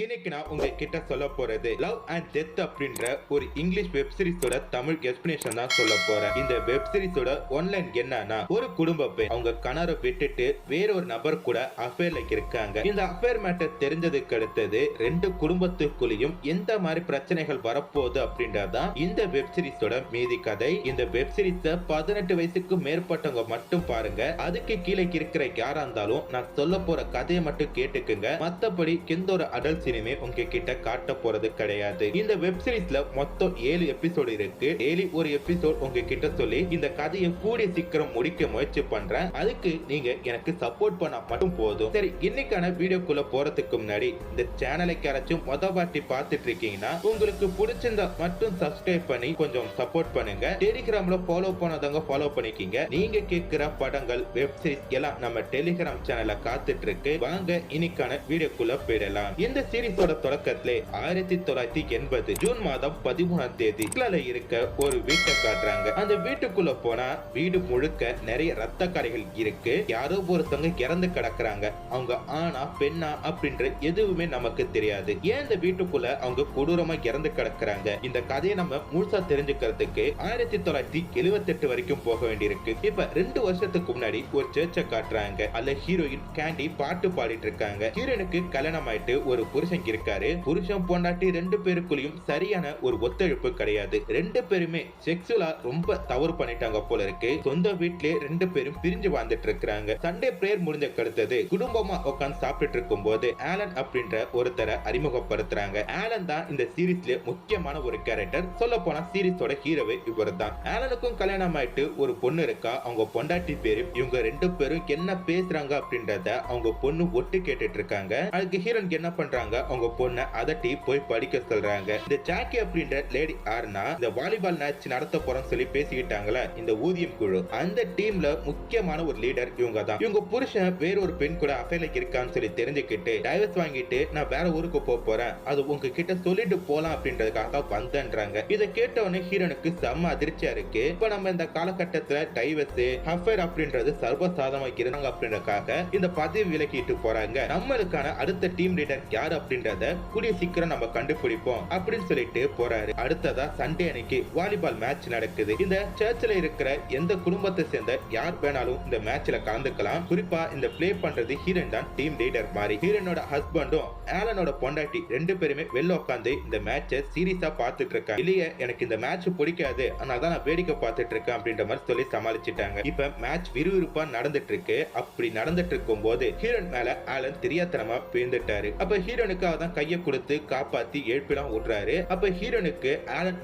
இன்னைக்கு நான் உங்ககிட்ட சொல்ல போறது லவ் அண்ட் டெத் அப்படின்ற ஒரு இங்கிலீஷ் வெப் சீரிஸோட தமிழ் எக்ஸ்பிளனேஷன் தான் சொல்ல போறேன். இந்த வெப் சீரிஸோட ஒன்லைன் என்னன்னா, ஒரு குடும்ப பெண் அவங்க கணவரை விட்டுட்டு வேற ஒரு நபர் கூட அஃபேர்ல இருக்காங்க. இந்த அஃபேர் மேட்டர் தெரிஞ்சதுக்கு அடுத்தது ரெண்டு குடும்பத்துக்குள்ளேயும் எந்த மாதிரி பிரச்சனைகள் வரப்போகுது அப்படின்றதான் இந்த வெப் சீரிஸோட மீதி கதை. இந்த வெப் சீரிஸ 18 வயசுக்கு மேற்பட்டவங்க மட்டும் பாருங்க. அதுக்கு கீழே இருக்கிற யாரா இருந்தாலும் நான் சொல்ல போற கதையை மட்டும் கேட்டுக்குங்க. மத்தபடி எந்த ஒரு அடல்ட் சினிமே உங்ககிட்ட காட்ட போறது கிடையாது. இந்த வெப் சீரிஸ்ல மொத்தம் 7 எபிசோடு இருக்கு. டெய்லி ஒரு எபிசோட் உங்ககிட்ட சொல்லி இந்த கதையை கூடிய சீக்கிரம் முடிக்க முயற்சி பண்றேன். அதுக்கு நீங்க எனக்கு சப்போர்ட் பண்ணா மட்டும் போதும். சரி, இன்னைக்கான வீடியோக்குள்ள போறதுக்கு முன்னாடி இந்த சேனலை யாராச்சும் மொத வாட்டி பார்த்துட்டு இருக்கீங்கன்னா உங்களுக்கு பிடிச்சிருந்தா மட்டும் சப்ஸ்கிரைப் பண்ணி கொஞ்சம் சப்போர்ட் பண்ணுங்க. டெலிகிராம்ல ஃபாலோ பண்ணாதவங்க ஃபாலோ பண்ணிக்கிங்க. நீங்க கேட்கிற படங்கள் வெப் சீரிஸ் எல்லாம் நம்ம டெலிகிராம் சேனல்ல காத்துட்டு இருக்கு. வாங்க இன்னைக்கான வீடியோக்குள்ள போயிடலாம். இந்த சீரிஸோட தொடக்கத்திலே 1980 ஜூன் மாதம் 13ஆம் தேதி இருக்க ஒரு வீட்டை காட்டுறாங்க. அந்த வீட்டுக்குள்ள போனா வீடு முழுக்க நிறைய ரத்த கரைகள் இருக்கு. யாரோ ஒருத்தவங்க இறந்து கிடக்குறாங்க. அவங்க ஆனா பெண்ணா அப்படின்ற எதுவுமே நமக்கு தெரியாது. ஏன் இந்த வீட்டுக்குள்ள அவங்க கொடூரமா இறந்து கிடக்குறாங்க? இந்த கதையை நம்ம முழுசா தெரிஞ்சுக்கிறதுக்கு 1978 வரைக்கும் போக வேண்டியிருக்கு. இப்ப 2 வருஷத்துக்கு முன்னாடி ஒரு சர்ச்சை காட்டுறாங்க. அல்ல ஹீரோயின் கேண்டி பாட்டு பாடிட்டு இருக்காங்க. ஹீரோனுக்கு கல்யாணம் ஆயிட்டு ஒரு புருஷன் இருக்காரு. புருஷன் பொண்டாட்டி 2 பேருக்குள்ளயும் சரியான ஒரு ஒத்துழைப்பு கிடையாது. 2 பேருமே செக்ஸுவலா ரொம்ப தவறு பண்ணிட்டாங்க போல இருக்கு. சொந்த வீட்லயே 2 பேரும் பிரிஞ்சு வாழ்ந்துட்டு இருக்காங்க. சண்டே பிரேயர் முடிஞ்ச கடுத்தது குடும்பமா உட்கார்ந்து சாப்பிட்டு இருக்கும் போது ஆலன் அப்படின்ற ஒருத்தரை அறிமுகப்படுத்துறாங்க. ஆலன் தான் இந்த சீரிஸ்ல முக்கியமான ஒரு கேரக்டர். சொல்ல போனா சீரிஸோட ஹீரோவே இவர் தான். ஆலனுக்கும் கல்யாணம் ஆயிட்டு ஒரு பொண்ணு இருக்கா. அவங்க பொண்டாட்டி பேரு. இவங்க 2 பேரும் என்ன பேசுறாங்க அப்படின்றத அவங்க பொண்ணு ஒட்டு கேட்டுட்டு இருக்காங்க. அதுக்கு ஹீரோன் என்ன பண்றாங்க, அவங்க பொண்ணை அதட்டி போய் படிக்க சொல்றாங்க. இந்த ஜாக்கி அப்படின்ற லேடி யாருன்னா, இந்த வாலிபால் மேட்ச் நடத்த போறோம்னு சொல்லி பேசிக்கிட்டாங்களா இந்த ஊதியம் குழு, அந்த டீம்ல முக்கியமான ஒரு லீடர் இவங்க தான். இவங்க புருஷன் வேற ஒரு பெண் கூட அஃபேர்ல இருக்கான்னு சொல்லி தெரிஞ்சுக்கிட்டு டைவர்ஸ் வாங்கிட்டு நான் வேற ஊருக்கு போறேன், அது உங்ககிட்ட சொல்லிட்டு போலாம் அப்படின்றதுக்காக வந்தேன்றாங்க. இதை கேட்டவொடனே ஹீரோனுக்கு செம்ம அதிர்ச்சியா இருக்கு. இப்ப நம்ம இந்த காலகட்டத்துல டைவர்ஸ் அஃபேர் அப்படின்றது சர்வசாதாரணமா இருந்தாங்க அப்படின்றதுக்காக இந்த பதவி விலக்கிட்டு போறாங்க. நம்மளுக்கான அடுத்த டீம் லீடர் யார் அப்படின்றத கூடிய சீக்கிரம் நம்ம கண்டுபிடிப்போம் அப்படின்னு சொல்லிட்டு போறாரு. அடுத்ததா சண்டே அன்னைக்கு வாலிபால் மேட்ச் நடக்குது. இந்த சர்ச்சில் இருக்கிற எந்த குடும்பத்தை சேர்ந்த யார் வேணாலும் இந்த மேட்ச்ல கலந்துக்கலாம். குறிப்பா இந்த பிளே பண்றது ஹீரோன் தான் டீம் லீடர் மாதிரி. ஹீரோனோட ஹஸ்பண்டும் ஆலனோட பொண்டாட்டி 2 பேருமே வெளில உட்காந்து இந்த மேட்சை சீரியஸா பார்த்துட்டு இருக்காங்க. இல்லையே எனக்கு இந்த மேட்ச் பிடிக்காது, அதனால தான் நான் வேடிக்கை பார்த்துட்டு இருக்கேன் அப்படின்ற மாதிரி சொல்லி சமாளிச்சிட்டாங்க. இப்ப மேட்ச் விறுவிறுப்பா நடந்துட்டு இருக்கு. அப்படி நடந்துட்டு இருக்கும் போது ஹீரோன் மேல ஆலன் தெரியாதனமா விழுந்துட்டாரு. அப்ப ஹீரோனுக்கு அவதான் கையை கொடுத்து காப்பாத்தி எழுப்பிலாம் விடுறாரு. அப்ப ஹீரோனுக்கு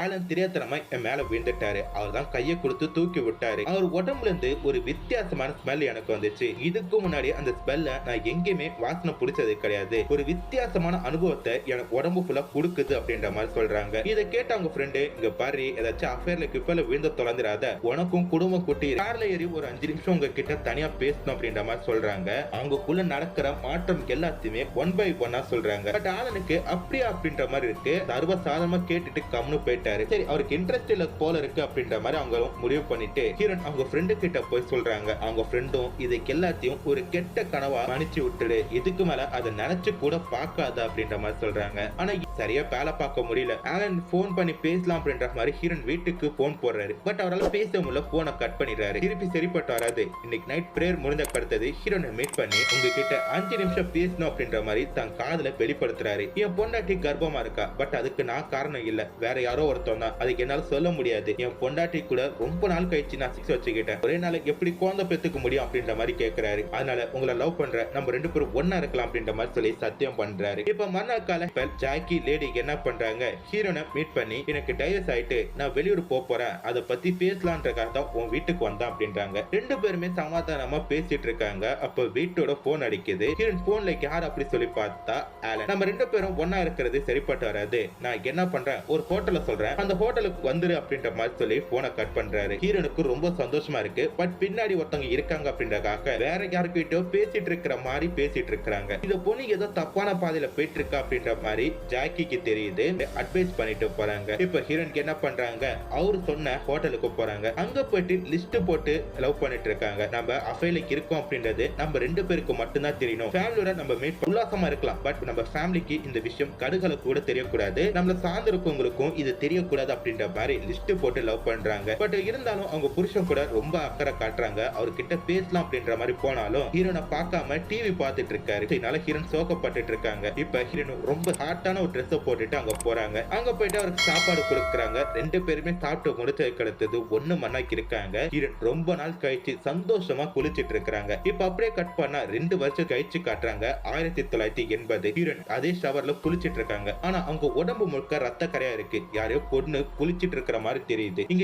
ஆலன் தெரியாதனமா மேல விழுந்துட்டாரு. அவர் தான் கையை கொடுத்து தூக்கி விட்டாரு. அவர் உடம்புல இருந்து ஒரு வித்தியாசமான ஸ்மெல் எனக்கு வந்துச்சு. இதுக்கு முன்னாடி அந்த ஸ்மெல்ல நான் எங்கேயுமே வாசனை பிடிச்சது கிடையாது. ஒரு வித்தியாசமான அனுபவத்தை எனக்கு உடம்பு ஃபுல்லா கொடுக்குது அப்படின்ற மாதிரி சொல்றாங்க. இதை கேட்ட அவங்க ஃப்ரெண்டு, இங்க பாரு ஏதாச்சும் அஃபேர்ல கிப்பல விழுந்து தொலைஞ்சிடாத, உனக்கும் குடும்பம் குட்டி கார்ல ஏறி ஒரு 5 நிமிஷம் உங்ககிட்ட தனியா பேசணும் அப்படின்ற மாதிரி சொல்றாங்க. அவங்களுக்குள்ள நடக்கிற மாற்றம் எல்லாத்தையுமே 1 by 1 சொல்றாங்க. பட் ஆலனுக்கு அப்படியா அப்படின்ற மாதிரி இருக்கு. சர்வசாதாரணமா கேட்டுட்டு கம்னு போயிட்டாரு. சரி, அவருக்கு இன்ட்ரெஸ்ட் இல்ல போல இருக்கு அப்படின்ற மாதிரி அவங்களும் முடிவு பண்ணிட்டு ஹீரோன் அவங்க ஃப்ரெண்டு கிட்ட போய் சொல்றாங்க. அவங்க ஃப்ரெண்டும் இதுக்கு எல்லாத்தையும் ஒரு கெட்ட கனவா மன்னிச்சு விட்டுடு, இதுக்கு மேல அதை நினைச்சு கூட பார்க்காத அப்படின்ற மாதிரி சொல்றாங்க. ஆனா சரியா வேலை பார்க்க முடியல. ஆலன் போன் பண்ணி பேசலாம் அப்படின்ற மாதிரி ஹீரோன் வீட்டுக்கு போன் போடுறாரு. பட் அவரால் பேச முடியல, போனை கட் பண்ணிடுறாரு. திருப்பி சரிப்பட்டு வராது. இன்னைக்கு நைட் பிரேயர் முடிஞ்ச கடுத்தது ஹீரோனை மீட் பண்ணி உங்ககிட்ட 5 நிமிஷம் பேசணும் அப்படின்ற மாதிரி தன் காதல வெளிப்படுத்துறாரு. என் பொண்டாட்டி கர்ப்பமா இருக்கா, பட் அதுக்கு நான் காரணம் இல்ல, வேற யாரோ ஒருத்தன் தான். அதுக்கு என்னால சொல்ல முடியாது. என் பொண்டாட்டி கூட ரொம்ப நாள் கழிச்சு நான் செக்ஸ் வச்சுக்கிட்டேன். ஒரே நாள் எப்படி குழந்தை பெத்துக்க முடியும் அப்படின்ற மாதிரி கேட்கிறாரு. அதனால உங்களை லவ் பண்றேன், நம்ம 2 பேரும் ஒன்னா இருக்கலாம் அப்படின்ற மாதிரி சொல்லி சத்தியம் பண்றாரு. இப்ப மறுநாள் கால ஜாக்கி லேடி என்ன பண்றாங்க, ஹீரோனை மீட் பண்ணி எனக்கு டைவர்ஸ் ஆயிட்டு நான் வெளியூர் போறேன், அதை பத்தி பேசலான்றக்காக தான் உன் வீட்டுக்கு வந்தான் அப்படின்றாங்க. 2 பேருமே சமாதானமா பேசிட்டு இருக்காங்க. அப்ப வீட்டோட போன் அடிக்குது. ஹீரோன் போன்ல யார் அப்படி சொல்லி பார்த்தா ஆலன். நம்ம 2 பேரும் ஒன்னா இருக்கிறது சரிப்பட்டு வராது, நான் என்ன பண்றேன் ஒரு ஹோட்டல்ல சொல்றேன், அந்த ஹோட்டலுக்கு வந்துரு அப்படின்ற மாதிரி சொல்லி போனை கட் பண்றாரு. ஹீரோனுக்கு ரொம்ப சந்தோஷமா இருக்கு. பட் பின்னாடி ஒருத்தவங்க இருக்காங்க அப்படின்றக்காக வேற யாருக்கிட்டோ பேசிட்டு இருக்கிற மாதிரி பேசிட்டு இருக்காங்க. இந்த பொண்ணு ஏதோ தப்பான பாதையில போயிட்டு இருக்கா அப்படின்ற மாதிரி ஜாக்கிக்கு தெரியுது. அட்வைஸ் பண்ணிட்டு போறாங்க. இப்ப ஹீரோனுக்கு என்ன பண்றாங்க, அவரு சொன்ன ஹோட்டலுக்கு போறாங்க. அங்க போயிட்டு லிஸ்ட் போட்டு லவ் பண்ணிட்டு இருக்காங்க. நம்ம அஃபேர்ல இருக்கோம் அப்படின்றது நம்ம 2 பேருக்கு மட்டும்தான் தெரியணும். ஃபேமிலியோட நம்ம மீட் உல்லாசமா இருக்கலாம், பட் நம்ம ஃபேமிலிக்கு இந்த விஷயம் கடுகளை கூட தெரியக்கூடாது, நம்மள சார்ந்து இருக்கவங்களுக்கும் இது தெரியக்கூடாது அப்படின்ற மாதிரி லிஸ்ட் போட்டு லவ் பண்றாங்க. பட் இருந்தாலும் அவங்க புருஷன் கூட ரொம்ப அக்கறை காட்டுறாங்க. அவர்கிட்ட பேசலாம் அப்படின்ற மாதிரி போனாலும் ஹீரோனை பார்க்காம டிவி பார்த்துட்டு இருக்காரு. இதனால ஹீரோன் சோகப்பட்டுட்டு இருக்காங்க. இப்ப ஹீரோன் ரொம்ப ஹாட்டான ஒரு ட்ரெஸ் போட்டுட்டு அங்க போறாங்க. அங்க போயிட்டு அவருக்கு சாப்பாடு கொடுக்குறாங்க. ரெண்டு பேருமே சாப்பிட்டு முடிச்சதுக்கு அடுத்தது 1 மணிக்கு இருக்காங்க. ஹீரோன் ரொம்ப நாள் கழிச்சு சந்தோஷமா குளிச்சிட்டு இருக்காங்க. இப்ப அப்படியே கட் பண்ணா 2 வருஷம் கழிச்சு காட்டுறாங்க 1980. ஹீரோன் அதே ஷவர்ல குளிச்சிட்டு இருக்காங்க. ஆனா அவங்க உடம்பு முழுக்க ரத்த கரையா இருக்கு. யாரையோ பொண்ணு குளிச்சிட்டு இருக்கிற மாதிரி தெரியுது. இங்க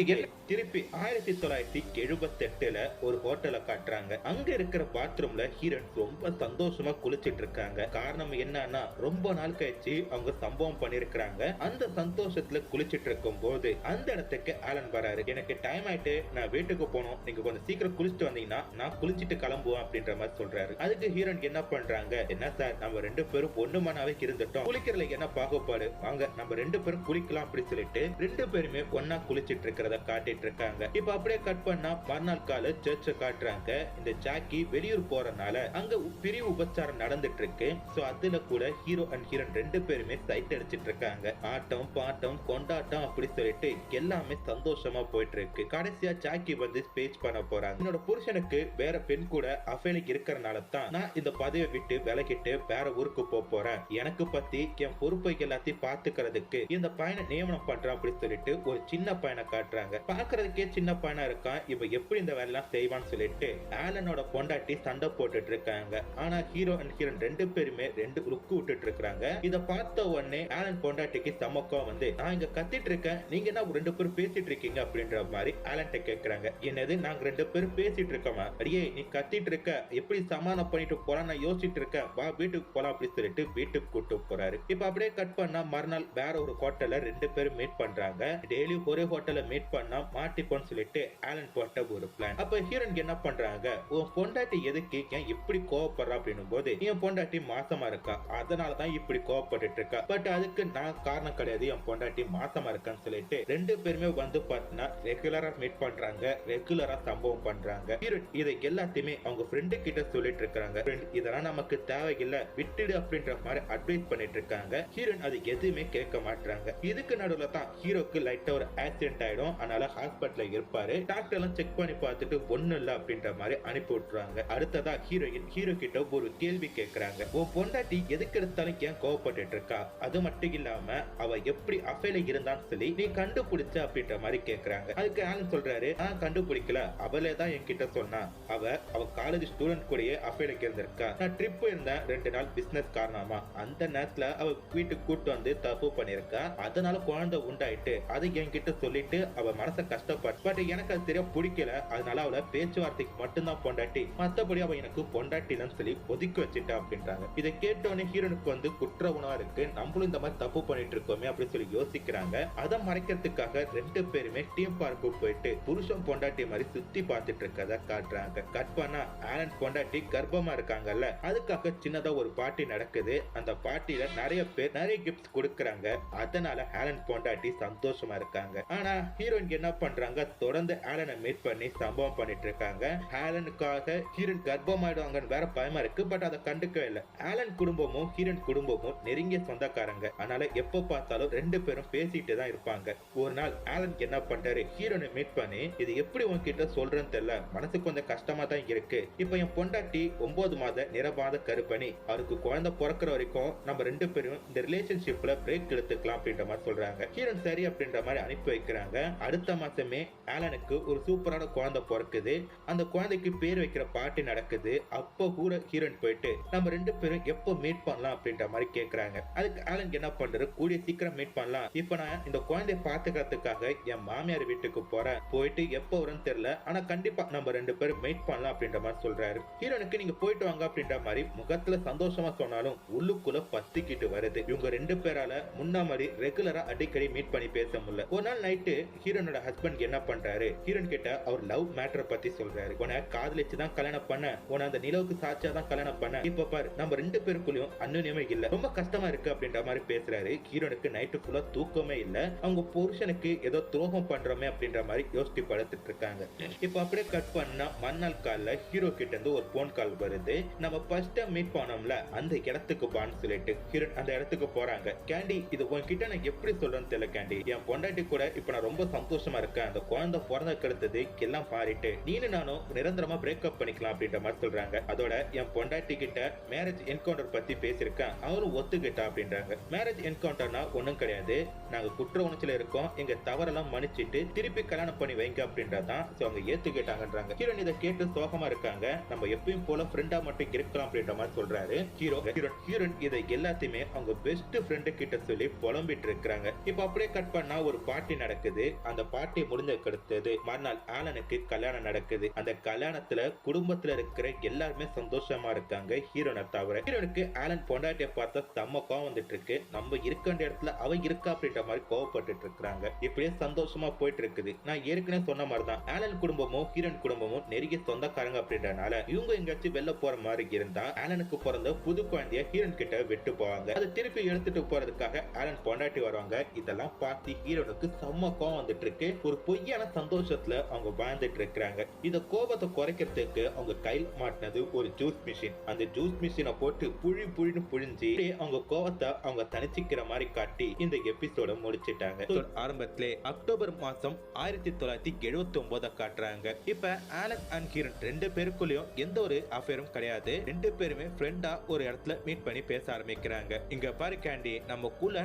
திருப்பி 1978ல ஒரு ஹோட்டலை காட்டுறாங்க. அங்க இருக்கிற பாத்ரூம்ல ஹீரோன் ரொம்ப சந்தோஷமா குளிச்சிட்டு இருக்காங்க. காரணம் என்னன்னா ரொம்ப நாள் கழிச்சு அவங்க சம்பவம் பண்ணிருக்காங்க. அந்த சந்தோஷத்துல குளிச்சிட்டு இருக்கும் போது அந்த இடத்துக்கு ஆலன் வராரு. எனக்கு டைம் ஆயிட்டு, நான் வீட்டுக்கு போனோம், நீங்க கொஞ்சம் சீக்கிரம் குளிச்சுட்டு வந்தீங்கன்னா நான் குளிச்சிட்டு கிளம்புவேன் அப்படின்ற மாதிரி சொல்றாரு. அதுக்கு ஹீரோன் என்ன பண்றாங்க, என்ன சார் நம்ம 2 பேரும் 1 மணாவே இருந்துட்டோம், குளிக்கிறதுல என்ன பாகுபாடு, வாங்க நம்ம 2 பேரும் குளிக்கலாம் அப்படி சொல்லிட்டு 2 பேருமே ஒன்னா குளிச்சிட்டு இருக்கிறத காட்டிட்டு இருக்காங்க. இப்ப அப்படியே கட் பண்ணா மறுநாள் கால சர்ச்சை காட்டுறாங்க. இந்த ஜாக்கி வெளியூர் போறனால அங்க பிரிவு உபச்சாரம் நடந்துட்டு இருக்கு. சோ அதுல கூட ஹீரோ அண்ட் ஹீரோயின் 2 பேருமே சைட் அடிச்சிட்டு இருக்காங்க. ஆட்டம் பாட்டம் கொண்டாட்டம் அப்படி சொல்லிட்டு எல்லாமே சந்தோஷமா போயிட்டு இருக்கு. கடைசியா ஜாக்கி வந்து ஸ்பீச் பண்ண போறாங்க. என்னோட புருஷனுக்கு வேற பெண் கூட அஃபேருக்கு இருக்கறனால தான் நான் இந்த பதவியை விட்டு விலகிட்டு வேற ஊருக்கு போறேன். எனக்கு பத்தி என் பொறுப்பை எல்லாத்தையும் பாத்துக்கிறதுக்கு இந்த பையனை நியமனம் பண்றேன் அப்படி சொல்லிட்டு ஒரு சின்ன பையனை காட்டுறாங்க. பாக்குறதுக்கே சின்ன பையனா இருக்கான். இவ எப்படி இந்த வேலை எல்லாம் செய்வான்னு சொல்லிட்டு ஆலனோட பொண்டாட்டி சண்டை போட்டுட்டு இருக்காங்க. ஆனா ஹீரோ அண்ட் ஹீரோயின் 2 பேருமே 2 லுக்கு விட்டுட்டு இருக்காங்க. இத பார்த்த உடனே ஆலன் பொண்டாட்டிக்கு சமக்கம் வந்து, நான் இங்க கத்திட்டு இருக்கேன், நீங்க என்ன 2 பேரும் பேசிட்டு இருக்கீங்க அப்படின்ற மாதிரி ஆலன்ட்ட கேக்குறாங்க. என்னது நாங்க 2 பேரும் பேசிட்டு இருக்கோமா, அடியே நீ கத்திட்டு இருக்க, எப்படி சமாதானம் பண்ணிட்டு போலாம் நான் யோசிச்சுட்டு இருக்கேன், வா வீட்டுக்கு போலாம் அப்படி சொல்லிட்டு வீட்டுக்கு கூட்டு போறாரு. இப்ப அப்படியே கட் பண்ணா மறுநாள் வேற ஒரு ஹோட்டல்ல 2 பேரும் மீட் பண்றாங்க. டெய்லி ஒரே ஹோட்டல்ல மீட் பண்ணா மாட்டிப்போன்னு சொல்லிட்டு ஆலன் போட்ட ஒரு பிளான். அப்ப ஹீரோயின் என்ன பண்றாங்க, உன் பொண்டாட்டி எதுக்கு ஏன் இப்படி கோவப்படுறா அப்படின்னும் போது, என் பொண்டாட்டி மாசமா இருக்கா அதனாலதான் இப்படி கோவப்பட்டு இருக்கா, பட் அதுக்கு நான் காரணம் கிடையாது, என் பொண்டாட்டி மாசமா இருக்கான்னு சொல்லிட்டு 2 பேருமே வந்து பார்த்தா ரெகுலரா மீட் பண்றாங்க, ரெகுலரா சம்பவம் பண்றாங்க. ஹீரோயின் இதை எல்லாத்தையுமே அவங்க ஃப்ரெண்டு கிட்ட சொல்லிட்டு இருக்காங்க. இதெல்லாம் நமக்கு தேவையில்லை விட்டுடு அப்படின்ற மாதிரி அட்வைஸ் பண்ணிட்டு இருக்காங்க. ஹீரோயின் அது எதுவுமே கேட்க மாட்டாங்க. இதுக்கு நடுவுல தான் ஹீரோக்கு லைட்டா ஒரு ஆக்சிடென்ட் ஆயிடும். அதனால ஹாஸ்பிட்டல்ல இருப்பாரு. டாக்டர் எல்லாம் செக் பண்ணி பார்த்துட்டு ஒண்ணு இல்ல அப்படின்ற மாதிரி அனுப்பி விட்டுறாங்க. அடுத்ததா ஹீரோயின் ஹீரோ கிட்ட ஒரு கேள்வி கேட்கறாங்க. உன் பொண்டாட்டி எதுக்கு எடுத்தாலும் ஏன் கோவப்பட்டு இருக்கா, அது மட்டும் இல்லாம அவ எப்படி அஃபேல இருந்தான்னு சொல்லி நீ கண்டுபிடிச்ச அப்படின்ற மாதிரி கேக்குறாங்க. அதுக்கு ஆலன் சொல்றாரு, நான் கண்டுபிடிக்கல, அவளே தான் என்கிட்ட சொன்னா, அவ காலேஜ் ஸ்டூடெண்ட் கூடயே அஃபேலுக்கு இருந்திருக்கா, நான் ட்ரிப் இருந்தேன் 2 நாள் பிசினஸ் காரணமா, அந்த நேரத்துல அவ வீட்டுக்கு கூட்டு வந்து தப்பு பண்ணிருக்கா, அதனால குழந்தை உண்டாயிட்டு அதை என்கிட்ட சொல்லிட்டு அவ மனசை கஷ்டப்பட்டு, பட் எனக்கு அது சரியா பிடிக்கல, அதனால அவளை பேச்சுவார்த்தைக்கு மட்டும்தான் பொண்டாட்டி, மத்தபடி அவ எனக்கு பொண்டாட்டி இல்லைன்னு சொல்லி ஒதுக்கி வச்சுட்டா அப்படின்றாங்க. இதை கேட்டோன்னே ஹீரோனுக்கு வந்து குற்ற உணவா இருக்கு, நம்மளும் இந்த மாதிரி தப்பு பண்ணிட்டு இருக்கோமே அப்படின்னு சொல்லி யோசிக்கிறாங்க. அதை மறைக்கிறதுக்காக 2 பேருமே டீம் பார்க்கு போயிட்டு புருஷன் பொண்டாட்டி மாதிரி சுத்தி பார்த்துட்டு இருக்கத காட்டுறாங்க. கட் பண்ணா ஆலன் பொண்டாட்டி கர்ப்பமா இருக்காங்கல்ல, அதுக்காக சின்னதா ஒரு பார்ட்டி நடக்குது. அந்த பார்ட்டில நிறைய பேர் நிறைய கிஃப்ட்ஸ் கொடுக்கறாங்க. அதனால ஆலன் பொண்டாட்டி சந்தோஷமா இருக்காங்க. ஆனா ஹீரோயின் என்ன பண்றாங்க, தொடர்ந்து ஆலனை மீட் பண்ணி சம்பவம் பண்ணிட்டு இருக்காங்க. ஆலனுக்காக ஹீரோயின் கர்ப்பமாயிடுவாங்கன்னு வேற பயமா இருக்கு, பட் அதை கண்டுக்கவே இல்லை. ஆலன் குடும்பமும் ஹீரோயின் குடும்பமும் நெருங்கிய சொந்தக்காரங்க, அதனால எப்ப பார்த்தாலும் 2 பேரும் பேசிட்டு தான் இருப்பாங்க. ஒரு நாள் ஆலன் என்ன பண்றாரு, ஹீரோனை மீட் பண்ணி, இது எப்படி உன்கிட்ட சொல்றேன்னு தெரியல, மனசுக்கு கொஞ்சம் கஷ்டமா தான் இருக்கு, இப்ப என் பொண்டாட்டி 9 மாத நிரபாத கருப்பணி, அவருக்கு குழந்தை பிறக்கிற வரைக்கும் நம்ம 2 பேரும் இந்த ரிலேஷன்ஷிப்ல பிரேக் எடுத்துக்கலாம் அப்படின்ற மாதிரி சொல்றாங்க. ஹீரோயின் சரி அப்படின்ற மாதிரி அனுப்பி வைக்கிறாங்க. அடுத்த மாசமே ஆலனுக்கு ஒரு சூப்பரான குழந்தை பிறக்குது. அந்த குழந்தைக்கு பேர் வைக்கிற பார்ட்டி நடக்குது. அப்போ கூட ஹீரோயின் போயிட்டு நம்ம 2 பேரும் எப்போ மீட் பண்ணலாம் அப்படின்ற மாதிரி கேக்குறாங்க. அதுக்கு ஆலன் என்ன பண்றாரு, கூடிய சீக்கிரம் மீட் பண்ணலாம், இப்ப நான் இந்த குழந்தைய பாத்துக்கிறதுக்காக என் மாமியார் வீட்டுக்கு போறேன், போயிட்டு எப்போ வரும்னு தெரியல, ஆனா கண்டிப்பா நம்ம 2 பேரும் மீட் பண்ணலாம் அப்படின்ற மாதிரி சொல்றாரு. ஹீரோனுக்கு நீங்க போயிட்டு வாங்க அப்படின்ற மாதிரி முகத்துல சந்தோஷமா சொன்னாலும் உள்ளுக்குள்ள பத்திக்கிட்டு வருது. இவங்க 2 பேரால முன்ன மாதிரி ரெகுலரா அடிக்கடி மீட் பண்ணி பேச முடியல. ஒரு நாள் நைட்டு ஹீரோனோட ஹஸ்பண்ட் என்ன பண்றாரு, ஹீரோன் கிட்ட அவர் லவ் மேட்டரை பத்தி சொல்றாரு. உன காதலிச்சு தான் கல்யாணம் பண்ண, உன அந்த நிலவுக்கு சாட்சியா தான் கல்யாணம் பண்ண, இப்ப பாரு நம்ம 2 பேருக்குள்ளயும் அந்நியமே இல்ல, ரொம்ப கஷ்டமா இருக்கு அப்படின்ற மாதிரி பேசுறாரு. ஹீரோனுக்கு நைட்டு ஃபுல்லா தூக்கமே இல்ல, அவங்க புருஷனுக்கு ஏதோ துரோகம் பண்றோமே அப்படின்ற மாதிரி யோசிச்சு படுத்துட்டு இருக்காங்க. இப்ப அப்படியே கட் பண்ணா மறுநாள் காலைல ஹீரோ கிட்ட இருந்து ஒரு போன் கால் வருது. நம்ம ஃபர்ஸ்ட் மீட் பண்ணோம்ல அந்த இடத்துக்கு வீட்டுக்கு பான்னு சொல்லிட்டு ஹீரோயின் அந்த இடத்துக்கு போறாங்க. கேண்டி, இது உன்கிட்ட நான் எப்படி சொல்றேன்னு தெரியல கேண்டி. என் பொண்டாட்டி கூட இப்ப நான் ரொம்ப சந்தோஷமா இருக்கேன். அந்த குழந்தை பிறந்ததுக்கு அடுத்தது எல்லாம் பாரிட்டு நீனு நானும் நிரந்தரமா பிரேக்கப் பண்ணிக்கலாம் அப்படின்ற மாதிரி சொல்றாங்க. அதோட என் பொண்டாட்டி கிட்ட மேரேஜ் என்கவுண்டர் பத்தி பேசியிருக்கேன், அவரும் ஒத்துக்கிட்டா அப்படின்றாங்க. மேரேஜ் என்கவுண்டர்னா ஒண்ணும் கிடையாது, நாங்க குற்ற உணர்ச்சியில இருக்கோம், எங்க தவறெல்லாம் மன்னிச்சிட்டு திருப்பி கல்யாணம் பண்ணி வைங்க அப்படின்றதான் அவங்க ஏத்துக்கிட்டாங்கன்றாங்க. ஹீரோயின் இதை கேட்டு சோகமா இருக்காங்க. நம்ம எப்பயும் போல ஃப்ரெண்டா மட்டும் இருக்கலாம் அப்படின்ற மாதிரி சொல்றாரு ஹீரோயின் இதை எல்லாத்தையுமே அவங்க பெஸ்ட் ஃப்ரெண்டு கிட்ட சொல்லி புலம்பிட்டு இருக்காங்க. இப்ப அப்படியே கட் பண்ணா ஒரு பார்ட்டி நடக்குது. அந்த பார்ட்டி முடிஞ்சதுக்கு அடுத்தது மறுநாள் ஆலனுக்கு கல்யாணம் நடக்குது. அந்த கல்யாணத்துல குடும்பத்துல இருக்கிற எல்லாருமே சந்தோஷமா இருக்காங்க, ஹீரோனை தவிர. ஹீரோனுக்கு ஆலன் பொண்டாட்டிய பார்த்தா செம்ம கோவம் வந்துட்டு இருக்கு. நம்ம இருக்க இடத்துல அவ இருக்கா அப்படின்ற மாதிரி கோவப்பட்டு இருக்காங்க. இப்படியே சந்தோஷமா போயிட்டு இருக்குது. நான் ஏற்கனவே சொன்ன மாதிரி தான் ஆலன் குடும்பமும் ஹீரோயின் குடும்பமும் நெருங்கிய சொந்தக்காரங்க அப்படின்றனால இவங்க எங்கேயாச்சும் வெளில போற மாதிரி இருந்தா ஆலனுக்கு பிறந்த புது குழந்தைய ஹீரோயின் கிட்ட விட்டு போவாங்க. அது திருப்பி எடுத்துட்டு போறதுக்காக ஆலன் பொண்டாட்டி வருவாங்க. இதெல்லாம் பார்த்து ஹீரோனுக்கு செம்ம கோவம் வந்துட்டு இருக்கு. ஒரு பொய்யான சந்தோஷத்துல அவங்க வாழ்ந்துட்டு இருக்காங்க. இத கோபத்தை குறைக்கிறதுக்கு அவங்க கையில் மாட்டினது ஒரு ஜூஸ் மிஷின். அந்த ஜூஸ் மிஷினை போட்டு புழின்னு புழிஞ்சு அவங்க கோபத்தை அவங்க தனிச்சிக்கிற மாதிரி காட்டி இந்த எபிசோட முடிச்சிட்டாங்க. ஆரம்பத்திலே அக்டோபர் மாசம் 1979 காட்டுறாங்க. இப்ப ஆலன் அண்ட் ஹீரோயின் ரெண்டு பேருக்குள்ளயும் எந்த ஒரு அஃபேரும் கிடையாது. ரெண்டு பேருமே ஃப்ரெண்டா ஒரு இடத்துல மீட் பண்ணி பேச ஆரம்பிக்கிறாங்க. இங்க பாரு கேண்டி, நமக்குள்ள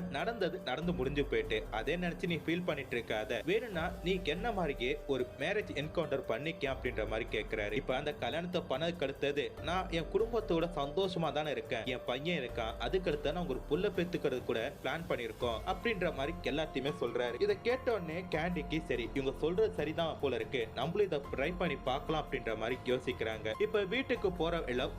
நடந்து முடிஞ்சு போயிட்டு அதே நினைச்சு நீ ஃபீல் பண்ணிட்டு இருக்காத, வேணும்னா நீ என்ன மாதிரியே ஒரு மேரேஜ் என்கவுண்டர் பண்ணிக்க அப்படின்ற மாதிரி கேட்கிறாரு. இப்ப அந்த கல்யாணத்தை பண்ணதுக்கு அடுத்தது நான் என் குடும்பத்தோட சந்தோஷமா தானே இருக்கேன், என் பையன் இருக்கான், அதுக்கு அடுத்து நான் ஒரு புள்ள பெத்துக்கிறது கூட பிளான் பண்ணிருக்கோம் அப்படின்ற மாதிரி எல்லாத்தையுமே சொல்றாரு. இதை கேட்ட உடனே கேண்டிக்கு சரி இவங்க சொல்றது சரிதான் போல இருக்கு, நம்மளும் இதை ட்ரை பண்ணி பார்க்கலாம் அப்படின்ற மாதிரி யோசிக்கிறாங்க. இப்ப வீட்டுக்கு போற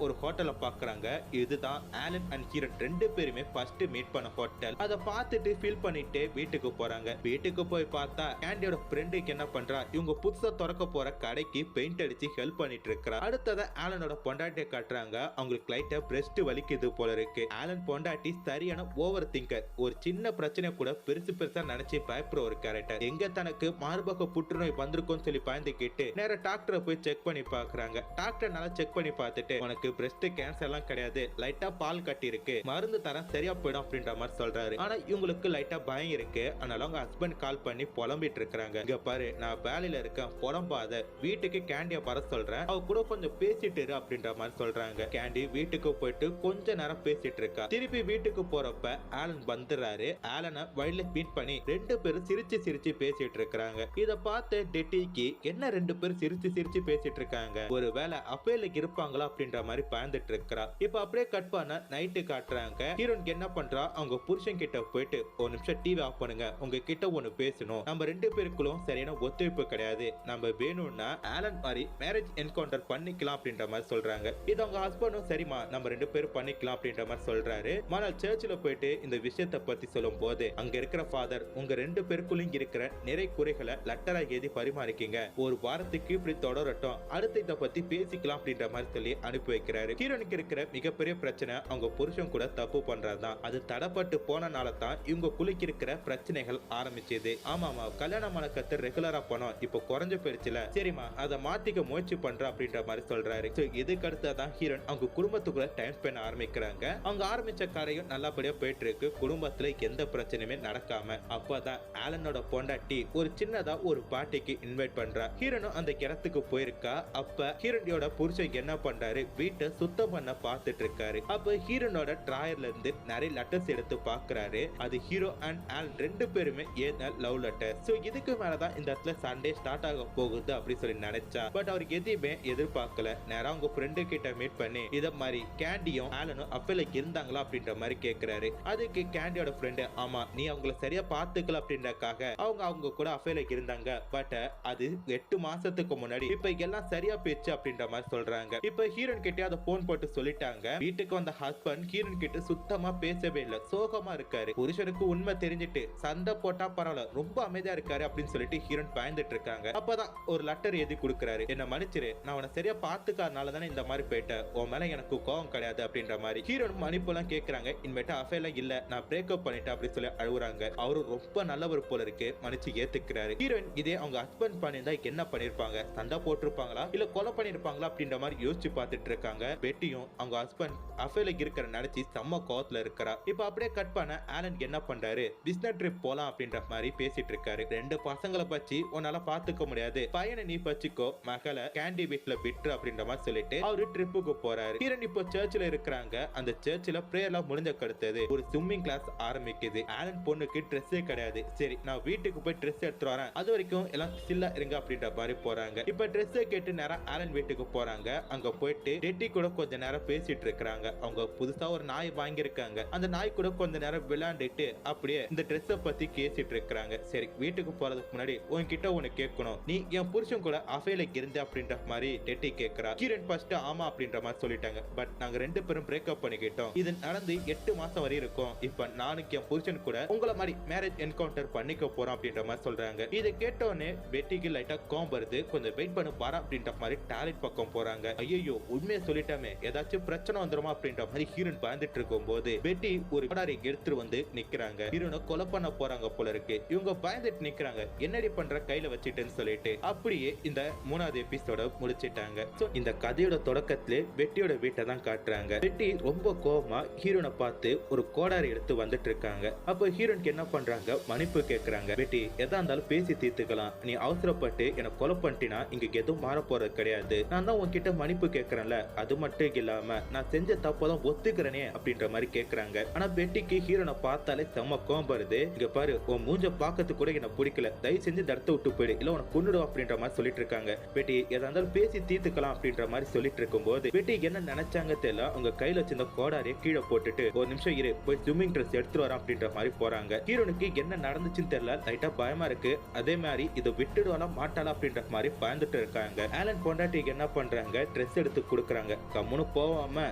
ஒரு ஹோட்டலை பாக்குறாங்க. இதுதான் ஆலன் அண்ட் ஹீரோயின் ரெண்டு பேருமே ஃபர்ஸ்ட் மீட் பண்ண ஹோட்டல். அதை பார்த்துட்டு ஃபீல் பண்ணிட்டு வீட்டுக்கு போறாங்க. வீட்டுக்கு போய் பார்த்தா கேண்டியோட ஃப்ரெண்டுக்கு என்ன பண்றா, இவங்க புதுசா திறக்க போற கடைக்கு பெயிண்ட் அடிச்சு ஹெல்ப் பண்ணிட்டு இருக்கா. அடுத்தத ஆலனோட பொண்டாட்டியை காட்டுறாங்க. அவங்களுக்கு லைட்டா பிரஸ்ட் வலிக்குது போல இருக்கு. ஆலன் பொண்டாட்டி சரியான ஓவர் திங்கர். ஒரு சின்ன பிரச்சனை கூட பெருசா நினைச்சு பயப்படுற ஒரு கேரக்டர். எங்க தனக்கு மார்பக புற்றுநோய் வந்திருக்கும் சொல்லி பயந்துக்கிட்டு நேர டாக்டரை போய் செக் பண்ணி பாக்குறாங்க. டாக்டர் நல்லா செக் பண்ணி பார்த்துட்டு உனக்கு பிரஸ்ட் கேன்சர் எல்லாம் கிடையாது, லைட்டா பால் கட்டி இருக்கு, மருந்து தரம் சரியா போயிடும் அப்படின்ற மாதிரி சொல்றாரு. ஆனா இவங்களுக்கு லைட்டா பயம் இருக்கு. அதனால அவங்க ஹஸ்பண்ட் கால் பண்ணி புலம்பிட்டு இருக்காங்க. இங்க பாரு, நான் வேலையில இருக்கேன், புலம்பாத, வீட்டுக்கு கேண்டிய வர சொல்றேன், அவ கூட கொஞ்சம் பேசிட்டு இரு அப்படின்ற மாதிரி சொல்றாங்க. கேண்டி வீட்டுக்கு போயிட்டு கொஞ்ச நேரம் பேசிட்டு இருக்கா. திருப்பி வீட்டுக்கு போறப்ப ஆலன் வந்துடுறாரு. ஆலனை வழியில மீட் பண்ணி ரெண்டு பேரும் சிரிச்சு பேசிட்டு இருக்காங்க. இத பார்த்து டெட்டிக்கு என்ன ரெண்டு பேரும் சிரிச்சு பேசிட்டு இருக்காங்க, ஒருவேளை அப்பேலுக்கு இருப்பாங்களா அப்படின்ற மாதிரி பயந்துட்டு இருக்கா. இப்ப அப்படியே கட் பண்ண நைட்டு காட்டுறாங்க. ஹீரோயின் என்ன பண்றா, அவங்க புருஷன் கிட்ட போயிட்டு ஒரு நிமிஷம் டிவி ஆஃப் பண்ணுங்க, உங்க கிட்ட ஒண்ணு பேசணும், நம்ம ரெண்டு பேருக்குள்ளும் சரியான ஒத்துழைப்பு கிடையாது, நம்ம வேணும்னா ஆலன் மாதிரி மேரேஜ் என்கவுண்டர் பண்ணிக்கலாம் அப்படின்ற மாதிரி சொல்றாங்க. இது அவங்க ஹஸ்பண்டும் சரிமா நம்ம ரெண்டு பேரும் பண்ணிக்கலாம் அப்படின்ற மாதிரி சொல்றாரு. ஆனால் சர்ச்சில் போயிட்டு இந்த விஷயத்தை பத்தி சொல்லும் போது அங்க இருக்கிற ஃபாதர் உங்க ரெண்டு பேருக்குள்ளும் இருக்கிற நிறை குறைகளை லெட்டரா எழுதி பரிமாறிக்கீங்க, ஒரு வாரத்துக்கு இப்படி தொடரட்டும், அடுத்து இதை பத்தி பேசிக்கலாம் அப்படின்ற மாதிரி சொல்லி அனுப்பி வைக்கிறாரு. ஹீரோனுக்கு இருக்கிற மிகப்பெரிய பிரச்சனை அவங்க புருஷன் கூட தப்பு பண்றதுதான். அது தடப்பட்டு போனனால தான் இவங்க குளிக்க இருக்கிற பிரச்சனைகள் ஆரம்பிச்சது. ஆமாமா, கல்யாணமான கத்து ரெகுலரா போனோம், இப்போ குறைஞ்சு போயிடுச்சுல, சரிமா அதை மாத்திக்க முயற்சி பண்ற அப்படின்ற மாதிரி சொல்றாரு. இதுக்கு அடுத்ததான் ஹீரோன் அவங்க குடும்பத்துக்குள்ள டைம் ஸ்பெண்ட் ஆரம்பிக்கிறாங்க. அவங்க ஆரம்பிச்ச காரியம் நல்லபடியா போயிட்டு இருக்கு. குடும்பத்துல எந்த பிரச்சனையுமே நடக்காம அப்பதான் ஆலனோட பொண்டாட்டி ஒரு சின்னதா ஒரு பார்ட்டிக்கு இன்வைட் பண்றா. ஹீரோனும் அந்த இடத்துக்கு போயிருக்கா. அப்ப ஹீரோனியோட புருஷன் என்ன பண்றாரு, வீட்டை சுத்தம் பண்ண பார்த்துட்டு இருக்காரு. அப்ப ஹீரோனோட டிராயர்ல இருந்து நிறைய லெட்டர்ஸ் எடுத்து பாக்குறாரு. அது ஹீரோ அண்ட் ஆல் ரெண்டு பேருமே ஏன லவ் லெட்டர். சோ இதுக்கு மேலதான் இந்த இடத்துல சண்டே ஸ்டார்ட் ஆக போகுது அப்படி சொல்லி நினைச்சா. பட் அவருக்கு எதையுமே எதிர்பார்க்கல. நேரம் அவங்க ஃப்ரெண்டு கிட்ட மீட் பண்ணி இத மாதிரி கேண்டியும் ஆலனும் அப்பேலுக்கு இருந்தாங்களா அப்படின்ற மாதிரி கேக்குறாரு. அதுக்கு கேண்டியோட ஃப்ரெண்டு, ஆமா நீ அவங்கள சரியா பாத்துக்கல அப்படின்றக்காக அவங்க கூட அஃபேலுக்கு இருந்தாங்க, பட் அது 8 மாசத்துக்கு முன்னாடி, இப்ப எல்லாம் சரியா போச்சு அப்படின்ற மாதிரி சொல்றாங்க. இப்ப ஹீரோன் கிட்ட அதை போன் போட்டு சொல்லிட்டாங்க. வீட்டுக்கு வந்த ஹஸ்பண்ட் ஹீரோன் கிட்ட சுத்தமா பேசவே இல்லை, சோகமா இருக்காரு. புருஷனுக்கு உண்மை தெரிஞ்சிட்டு சண்டை போட்டா பரவாயில்ல, ரொம்ப அமைதியா இருக்காரு அப்படின்னு சொல்லிட்டு ஹீரோன் பயந்துட்டு இருக்காங்க. அப்பதான் ஒரு லெட்டர் எழுதி கொடுக்குறாரு. என்ன மன்னிச்சிரு, நான் உன சரியா பாத்துக்காதனால தானே இந்த மாதிரி போயிட்டேன், உன் மேல எனக்கு கோவம் கிடையாது அப்படின்ற மாதிரி. ஹீரோன் மன்னிப்புலாம் கேக்குறாங்க. இனிமேட்டு அஃபேல இல்ல, நான் பிரேக்கப் பண்ணிட்டேன் அப்படி சொல்லி அழுகுறாங்க. அவரு ரொம்ப நல்லவர் போல இருக்கு, மன்னிச்சு ஏத்துக்கிறாரு. ஹீரோயின் இதே அவங்க ஹஸ்பண்ட் பண்ணியிருந்தா என்ன பண்ணிருப்பாங்க, சண்டை போட்டிருப்பாங்களா இல்ல கொலை பண்ணிருப்பாங்களா அப்படின்ற மாதிரி யோசிச்சு பார்த்துட்டு இருக்காங்க. பெட்டியும் அவங்க ஹஸ்பண்ட் அஃபேல இருக்கிற நினைச்சு செம்ம கோவத்துல இருக்கிறா. இப்ப அப்படியே கட் பண்ண ஆலன் என்ன பண்றாரு, பிசினஸ் ட்ரிப் போலாம் அப்படின்ற மாதிரி பேசிட்டு இருக்காரு. ரெண்டு பசங்களை பத்தி உன்னால பாத்துக்க முடியாது, பையனை நீ பச்சிக்கோ, மகளை கேண்டி வீட்ல விட்டு அப்படின்ற மாதிரி சொல்லிட்டு அவரு ட்ரிப்புக்கு போறாரு. ஹீரோயின் இப்போ சர்ச்சில் இருக்கிறாங்க. அந்த சர்ச்சில் பிரேயர்லாம் முடிஞ்ச கடுத்தது ஒரு ஸ்விம்மிங் கிளாஸ் ஆரம்பிக்குது. ஆலன் பொண்ணுக்கு ட்ரெஸ்ஸே கிடையாது. சரி நான் வீட்டுக்கு போய் ட்ரெஸ் எடுத்து வரேன், அது வரைக்கும் எல்லாம் சில்லா இருங்க அப்படின்ற மாதிரி போறாங்க. இப்ப ட்ரெஸ் கேட்டு நேரம் ஆலன் வீட்டுக்கு போறாங்க. அங்க போயிட்டு டெட்டி கூட கொஞ்ச நேரம் பேசிட்டு இருக்காங்க. அவங்க புதுசா ஒரு நாய் வாங்கியிருக்காங்க. அந்த நாய் கூட கொஞ்ச நேரம் விளையாண்டுட்டு அப்படியே இந்த ட்ரெஸ் பத்தி கேசிட்டு இருக்காங்க. சரி வீட்டுக்கு போறதுக்கு முன்னாடி உன்கிட்ட ஒண்ணு கேட்கணும், நீ என் புருஷன் கூட அஃபேர்ல இருந்த அப்படின்ற மாதிரி டெட்டி கேக்குறா. ஹீரோயின் ஃபர்ஸ்ட் ஆமா அப்படின்ற மாதிரி சொல்லிட்டாங்க. பட் நாங்க ரெண்டு பேரும் பிரேக்கப் பண்ணிக்கிட்டோம். இது நடந்து 8 மாசம் வரை இருக்கும். இப்ப நானும் என் புருஷன் கூட உங்கள மாதிரி மேரேஜ் என்கவுண்டர் பண்ணிக்க போறோம் அப்படின்ற மாதிரி சொல்றாங்க. இதை கேட்டோன்னே பெட்டிக்கு லைட்டா கோவம் வருது. கொஞ்சம் வெயிட் பண்ண பாரு அப்படின்ற மாதிரி டாய்லெட் பக்கம் போறாங்க. ஐயோ உண்மையை சொல்லிட்டாமே, ஏதாச்சும் பிரச்சனை வந்துருமா அப்படின்ற மாதிரி ஹீரோயின் பயந்துட்டு இருக்கும் போது பெட்டி ஒரு கோடாரி எடுத்துட்டு வந்து நிக்கிறாங்க. ஹீரோனை கொலை பண்ண போறாங்க போல இருக்கு. இவங்க பயந்துட்டு நிக்கிறாங்க. என்னடி பண்ற கையில வச்சிட்டேன்னு சொல்லிட்டு அப்படியே இந்த 3வது எபிசோட முடிச்சிட்டாங்க. இந்த கதையோட தொடக்கத்திலே பெட்டியோட வீட்டை தான் காட்டுறாங்க. பெட்டி ரொம்ப கோவமா ஹீரோனை பார்த்து ஒரு கோடாரி எடுத்து வந்துட்டு இருக்காங்க. அப்ப ஹீரோனுக்கு என்ன பண்றாங்க, மன்னிப்பு கேட்கறாங்க. பெட்டி எதா இருந்தாலும் பேசி தீர்த்துக்கலாம், நீ அவசரப்பட்டு என்ன கொலை பண்ணினா இங்க எதுவும் மாற போறது கிடையாது. நான் தான் உன்கிட்ட மன்னிப்பு கேட்கறேன்ல, அது மட்டும் இல்லாம நான் செஞ்ச தப்பதான் ஒத்துக்கிறேனே அப்படின்ற மாதிரி கேட்கறாங்க. ஆனா பெட்டிக்கு ஹீரோனை பார்த்தாலே செம்ம கோபம் வருது. இங்க பாரு, உன் மூஞ்ச பார்க்கறது கூட என்ன பிடிக்கல, தயவு செஞ்சு இந்த இடத்த விட்டு போயிடு, இல்ல உனக்கு கொன்னுடும் அப்படின்ற மாதிரி சொல்லிட்டு இருக்காங்க. பெட்டி எதா இருந்தாலும் பேசி தீர்த்துக்கலாம் அப்படின்ற மாதிரி சொல்லிட்டு இருக்கும் போது பெட்டி என்ன நினைச்சாங்க தெரியல, அவங்க கையில வச்சிருந்த கோடாரியை கீழே போட்டுட்டு ஒரு நிமிஷம் இரு, போய் ஸ்விம்மிங் ட்ரெஸ் எடுத்துட்டு வர அப்படின்ற மாதிரி போறாங்க. ஹீரோனுக்கு என்ன நடந்துச்சுன்னு தெரியல, லைட்டா பயமா இருக்கு. அதே மாதிரி இதை விட்டுடுவாளா மாட்டாளா அப்படின்ற மாதிரி பயந்துட்டு இருக்காங்க. ஆலன் பொண்டாட்டிக்கு என்ன பண்றாங்க, ட்ரெஸ் எடுத்து கொடுக்குறாங்க. கம்முன்னு போவாம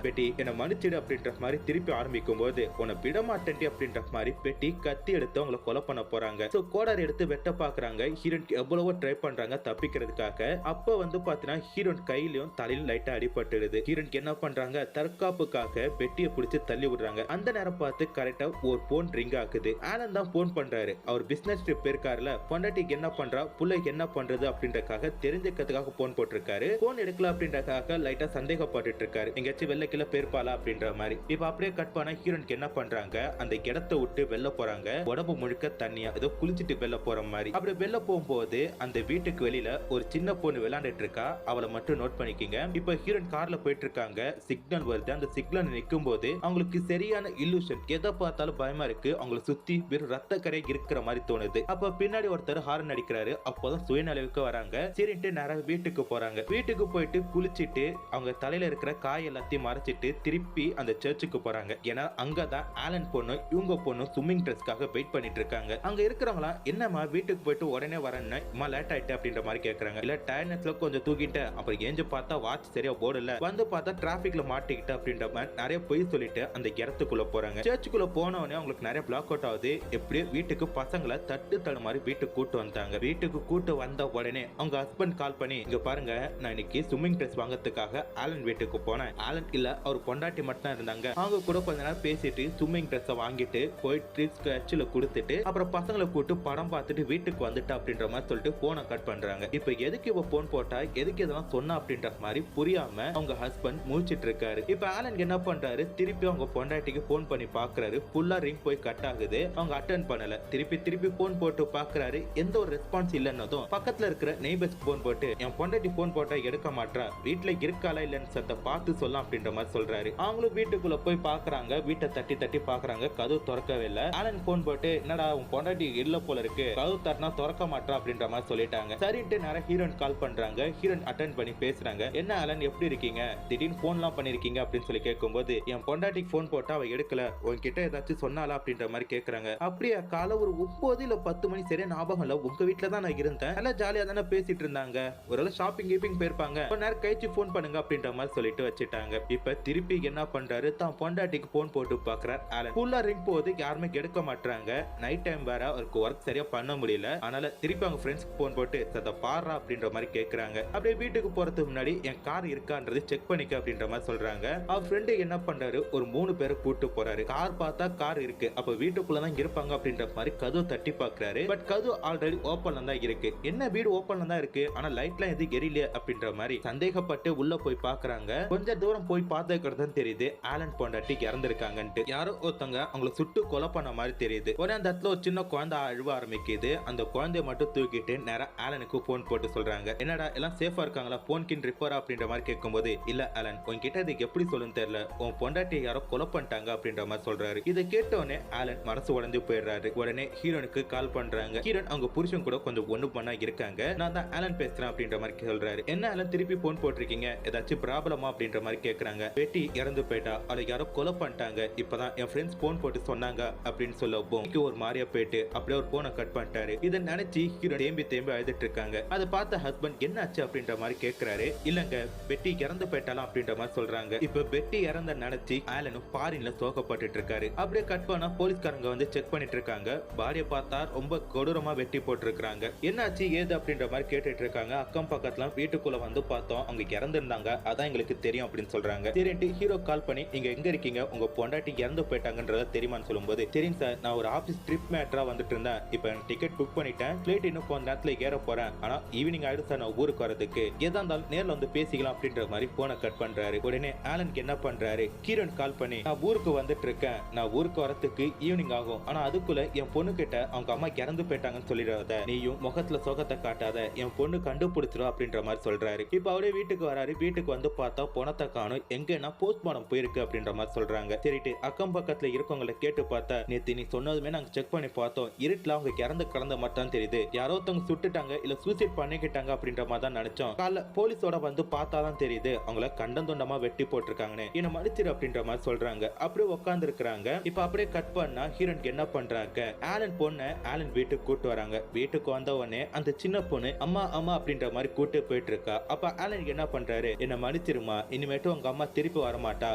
பெட்டி என்ன மன்னிச்சிடு அப்படின்ற மாதிரி திருப்பி ஆரம்பிக்கும் போது உன்னை விட மாட்டேன் அப்படின்ற மாதிரி பெட்டி கத்தி எடுத்து அவங்களை கொலை பண்ண போறாங்க. சோ கோடாரி எடுத்து வெட்ட பாக்குறாங்க. ஹீரோனுக்கு எவ்வளவோ ட்ரை பண்றாங்க தப்பிக்கிறதுக்காக. அப்ப வந்து பாத்தீங்கன்னா ஹீரோன் கையிலயும் தலையிலும் லைட்டா அடிபட்டுடுது. ஹீரோனுக்கு என்ன பண்றாங்க, தற்காப்புக்காக பெட்டியை பிடிச்சு தள்ளி விடுறாங்க. அந்த நேரம் பார்த்து கரெக்டா ஒரு போன் ரிங் ஆகுது. ஆனந்த் தான் போன் பண்றாரு. அவர் பிசினஸ் ட்ரிப் இருக்காருல, பொண்டாட்டிக்கு என்ன பண்றா, புள்ளைக்கு என்ன பண்றது அப்படின்றக்காக தெரிஞ்சுக்கிறதுக்காக போன் போட்டிருக்காரு. போன் எடுக்கல அப்படின்றக்காக லைட்டா சந்தேகப்பட்டு இருக்காரு, எங்கேயாச்சும் வெள்ள கிள பேர்பாலா அப்படின்ற மாதிரி. இப்ப அப்படியே கட் பண்ண ஹீரோனுக்கு என்ன பண்றாங்க, அந்த இடத்தை விட்டு வெளில போறாங்க. உடம்பு முழுக்க தண்ணியா ஏதோ குளிச்சுட்டு வெளில போற மாதிரி. அப்படி வெளில போகும்போது அந்த வீட்டுக்கு வெளியில ஒரு சின்ன பொண்ணு விளையாண்டுட்டு இருக்கா. அவளை மட்டும் நோட் பண்ணிக்கிங்க. இப்ப ஹீரோயின் கார்ல போயிட்டு இருக்காங்க. சிக்னல் வருது. அந்த சிக்னல் நிற்கும் போது அவங்களுக்கு சரியான இல்லூஷன், எதை பார்த்தாலும் பயமா இருக்கு. அவங்களை சுத்தி வெறும் ரத்த கரை இருக்கிற மாதிரி தோணுது. அப்ப பின்னாடி ஒருத்தர் ஹாரன் அடிக்கிறாரு. அப்போதான் சுயநலவுக்கு வராங்க. சரின்ட்டு நேரம் வீட்டுக்கு போறாங்க. வீட்டுக்கு போயிட்டு குளிச்சிட்டு அவங்க தலையில இருக்கிற காய் எல்லாத்தையும் மறைச்சிட்டு திருப்பி அந்த சர்ச்சுக்கு போறாங்க. ஏன்னா அங்கதான் ஆலன் பொண்ணு இவங்க பொண்ணு ஸ்விம்மிங் ட்ரெஸ்க்காக வெயிட் பண்ணிட்டு இருக்காங்க. அங்க இருக்கிறவங்களா என்னமா வீட்டுக்கு போயிட்டு உடனே வரேன்னு இம்மா லேட் ஆயிட்டு அப்படின்ற மாதிரி கேக்குறாங்க. இல்ல டயர்னஸ்ல கொஞ்சம் தூக்கிட்டேன், அப்புறம் ஏஞ்சு பார்த்தா வாட்ச் சரியா போடல, வந்து பார்த்தா டிராபிக்ல மாட்டிக்கிட்டு அப்படின்ற மாதிரி நிறைய பொய் சொல்லிட்டு அந்த இடத்துக்குள்ள போறாங்க. சர்ச்சுக்குள்ள போனவனே அவங்களுக்கு நிறைய பிளாக் அவுட் ஆகுது. எப்படியே வீட்டுக்கு பசங்களை தட்டு தடு மாதிரி வீட்டுக்கு கூட்டு வந்தாங்க. வீட்டுக்கு கூட்டு வந்த உடனே அவங்க ஹஸ்பண்ட் கால் பண்ணி, இங்க பாருங்க நான் இன்னைக்கு ஸ்விம்மிங் ட்ரெஸ் வாங்கறதுக்காக ஆலன் வீட்டுக்கு போனேன். ஆலன் இல்ல அவர் பொண்டாட்டி மட்டும் தான் இருந்தாங்க. அவங்க கூட கொஞ்ச நேரம் பேசிட்டு ஸ்விம்மிங் ட்ரெஸ் வாங்கிட்டு போயிட்டு சர்ச்சில் கொடுத்துட்டு அப்புறம் பசங்களை கூட்டு படம் பார்த்துட்டு வீட்டுக்கு வந்துட்டு அப்படின்ற மாதிரி சொல்லிட்டு போனை கட் பண்றாங்க. இப்ப எதுக்கு இவ போன் போட்டா, எதுக்கு இதெல்லாம் சொன்னா அப்படின்ற மாதிரி புரியாம அவங்க ஹஸ்பண்ட் முழிச்சிட்டு இருக்காரு. இப்ப ஆலன் என்ன பண்றாரு, திருப்பி அவங்க பொண்டாட்டிக்கு போன் பண்ணி பாக்குறாரு. ஃபுல்லா ரிங் போய் கட் ஆகுது. அவங்க அட்டென்ட் பண்ணல. திருப்பி போன் போட்டு பாக்குறாரு. எந்த ஒரு ரெஸ்பான்ஸ் இல்லன்னதும் பக்கத்துல இருக்கிற நெய்பர்ஸ்க்கு போன் போட்டு, என் பொண்டாட்டி போன் போட்டா எடுக்க மாட்டா, வீட்டுல இருக்காளா இல்லன்னு சத்த பார்த்து சொல்லலாம் அப்படின்ற மாதிரி சொல்றாரு. அவங்களும் வீட்டுக்குள்ள போய் பாக்குறாங்க. வீட்டை தட்டி தட்டி பாக்குறாங்க. கதவு திறக்கவே இல்ல. ஆலன் போன் போட்டு, என்னடா உன் பொண்டாட்டி இல்ல போல இருக்கு, கதவு தட்டினா திறக்க மாட்டா அப்படின்ற மாதிரி சொல்லிட்டாங்க. சரின்ட்டு நேரம் ஹீரோயின் கால் பண்றாங்க. ஹீரோயின் அட்டென்ட் பண்ணி பேசுறாங்க. என்ன ஆலன் எப்படி இருக்கீங்க, திடீர்னு போன் எல்லாம் பண்ணிருக்கீங்க அப்படின்னு சொல்லி கேட்கும்போது, என் பொண்டாட்டிக்கு போன் போட்டா அவ எடுக்கல, உன்கிட்ட ஏதாச்சும் சொன்னாலா அப்படின்ற மாதிரி கேக்குறாங்க. அப்படியே காலை ஒரு 9 இல்ல 10 மணி சரியா ஞாபகம் இல்ல, உங்க வீட்டுல தான் நான் இருந்தேன், நல்லா ஜாலியா தானே பேசிட்டு இருந்தாங்க, ஒரு ஷாப்பிங் கீப்பிங் போயிருப்பாங்க, கொஞ்ச நேரம் கழிச்சு போன் பண்ணுங்க அப்படின்ற மாதிரி சொல்லிட்டு வச்சுட்டாங்க. இப்ப திருப்பி என்ன பண்றாரு, தான் பொண்டாட்டிக்கு போன் போட்டு பாக்குறாரு ஆலன். ஃபுல்லா ரிங் போகுது, யாருமே எடுக்க மாட்டாங்க. நைட் டைம் வேற அவருக்கு ஒர்க் சரியா பண்ண முடியல. அதனால திருப்பி அவங்க ஃப்ரெண்ட்ஸ்க்கு போன் போட்டு சத்த பாடுறா அப்படின்ற மாதிரி கேக்குறாங்க. அப்படியே வீட்டுக்கு போறதுக்கு முன்னாடி என் கார் இருக்கான்றது செக் பண்ணிக்க அப்படின்ற மாதிரி சொல்றாங்க. அவர் ஃப்ரெண்டு என்ன பண்றாரு, ஒரு 3 பேரை கூட்டு போறாரு. கார் பார்த்தா கார் இருக்கு, அப்ப வீட்டுக்குள்ளதான் இருப்பாங்க அப்படின்ற மாதிரி கதவு தட்டி பாக்குறாரு. பட் கதவு ஆல்ரெடி ஓப்பன்ல தான் இருக்கு. என்ன வீடு ஓப்பன்ல தான் இருக்கு, ஆனா லைட்லாம் எது எரியல அப்படின்ற மாதிரி சந்தேகப்பட்டு உள்ள போய் பாக்குறாங்க. கொஞ்ச தூரம் போய் பார்த்ததுக்கு தெரியுது தெரியுது ஆலன் பொண்டாட்டி இறந்திருக்காங்கன்ட்டு. யாரோ ஒருத்தவங்க அவங்கள சுட்டு கொலை பண்ண மாதிரி தெரியுது. உடனே அந்த இடத்துல ஒரு சின்ன குழந்தை அழுவ ஆரம்பிக்குது. அந்த குழந்தைய மட்டும் தூக்கிட்டு நேரா ஆலனுக்கு போன் போட்டு சொல்றாங்க, என்னடா எல்லாம் சேஃபா இருக்காங்களா, போன் கின் ரிப்பேரா அப்படின்ற மாதிரி கேட்கும்போது, இல்ல ஆலன் உன்கிட்ட இது எப்படி சொல்லுன்னு தெரியல, உன் பொண்டாட்டி யாரோ கொலை பண்ணிட்டாங்க அப்படின்ற மாதிரி சொல்றாரு. இதை கேட்டோடனே ஆலன் மனசு உடைஞ்சு போயிடுறாரு. உடனே ஹீரோனுக்கு கால் பண்றாங்க. ஹீரோன் அவங்க புருஷன் கூட கொஞ்சம் ஒண்ணு பண்ணா இருக்காங்க, நான் தான் ஆலன் பேசுறேன் அப்படின்ற மாதிரி சொல்றாரு. என்ன ஆலன் திருப்பி போன் போட்டிருக்கீங்க, ஏதாச்சும் ப்ராப்ளமா அப்படின்ற மாதிரி கேக்குறாங்க. பெட்டி இறந்து போயிட்டா, அதை யாரோ கொலை பண்ணிட்டாங்க, இப்பதான் என் ஃப்ரெண்ட்ஸ் போன் போட்டு சொன்னாங்க அப்படின்னு சொல்லவும் ஒரு மாதிரியா போயிட்டு அப்படியே ஒரு போனை கட் பண்ணிட்டாரு. இதை நினைச்சு ஹீரோ தேம்பி அழுதுட்டு இருக்காங்க. அதை பார்த்த ஹஸ்பண்ட் என்னாச்சு அப்படின்ற மாதிரி கேட்கிறாரு. இல்லங்க பெட்டி இறந்து போயிட்டாலாம் அப்படின்ற மாதிரி சொல்றாங்க. இப்ப பெட்டி இறந்த நினைச்சு ஆலனும் ஃபாரின்ல சோகப்பட்டு இருக்காரு. அப்படியே கட் பண்ணா போலீஸ்காரங்க வந்து செக் பண்ணிட்டு இருக்காங்க. பாடியை பார்த்தா ரொம்ப கொடூரமா வெட்டி போட்டு இருக்காங்க. என்னாச்சு ஏது அப்படின்ற மாதிரி கேட்டுட்டு இருக்காங்க. அக்கம் பக்கத்துல வீட்டுக்குள்ள வந்து பார்த்தோம், அவங்க இறந்திருந்தாங்க, அதான் எங்களுக்கு தெரியும் அப்படின்னு சொல்றாங்க. சரின்ட்டு ஹீரோ கால் பண்ணி நீங்க எங்க இருக்கீங்க, உங்க பொண்டாட்டி இறந்து போயிட்டாங்கன்றத தெரியுமான்னு சொல்லும்போது, தெரியும் சார், நான் ஒரு ஆபீஸ் ட்ரிப் மேட்டரா வந்துட்டு இருந்தேன், இப்ப டிக்கெட் புக் பண்ணிட்டேன், பிளைட் இன்னும் கொஞ்ச நேரத்துல ஏற போறேன், ஆனா ஈவினிங் ஆயிடும் சார் நான் ஊருக்கு வரதுக்கு, எதா இருந்தாலும் நேர்ல வந்து பேசிக்கலாம் அப்படின்ற மாதிரி போனை கட் பண்றாரு. உடனே ஆலனுக்கு என்ன பண்றாரு, கிரண் கால் பண்ணி நான் ஊருக்கு வந்துட்டு இருக்கேன், நான் ஊருக்கு வரதுக்கு ஈவினிங் ஆகும், ஆனா அதுக்குள்ள என் பொண்ணு கிட்ட அவங்க அம்மா இறந்து போயிட்டாங்கன்னு சொல்லிடாத, நீயும் முகத்துல சோகத்தை காட்டாத, என் பொண்ணு கண்டுபிடிச்சிடும் அப்படின்ற மாதிரி சொல்றாரு. இப்ப அவரே வீட்டுக்கு வராரு. வீட்டுக்கு வந்து பார்த்தா பணத்தை காணும், எங்கன்னா போஸ்ட்மார்டம் போயிருக்கு அப்படின்ற மாதிரி சொல்றாங்க. சரிட்டு அக்கம் பக்கத்துல இருக்கவங்களை கேட்டு பார்த்தா, நேத்து நீ சொன்னதுமே நாங்க செக் பண்ணி பார்த்தோம், இருட்டுல அவங்க இறந்து கிடந்த மட்டும் தெரியுது, யாரோ ஒருத்தவங்க சுட்டுட்டாங்க இல்ல சூசைட் பண்ணிக்கிட்டாங்க அப்படின்ற மாதிரி தான் நினைச்சோம், காலைல போலீஸோட வந்து பார்த்தாதான் தெரியுது அவங்கள கண்டந்துண்டமா வெட்டி போட்டிருக்காங்கன்னு, என்ன மன்னிச்சிரு அப்படின்ற மாதிரி சொல்றாங்க. அப்படியே உட்கார்ந்து இருக்கிறாங்க. இப்ப அப்படியே கட் பண்ணா ஹீரோனுக்கு என்ன பண்றாங்க, ஆலன் பொண்ணு ஆலன் வீட்டுக்கு கூட்டு வராங்க. வீட்டுக்கு வந்த உடனே அந்த சின்ன பொண்ணு அம்மா அம்மா அப்படின்ற மாதிரி கூட்டு போயிட்டு இருக்கா. அப்ப ஆலன் என்ன பண்றாரு, என்ன மன்னிச்சிருமா, இனிமேட்டு உங்க அம்மா திருப்பி வரமாட்டா,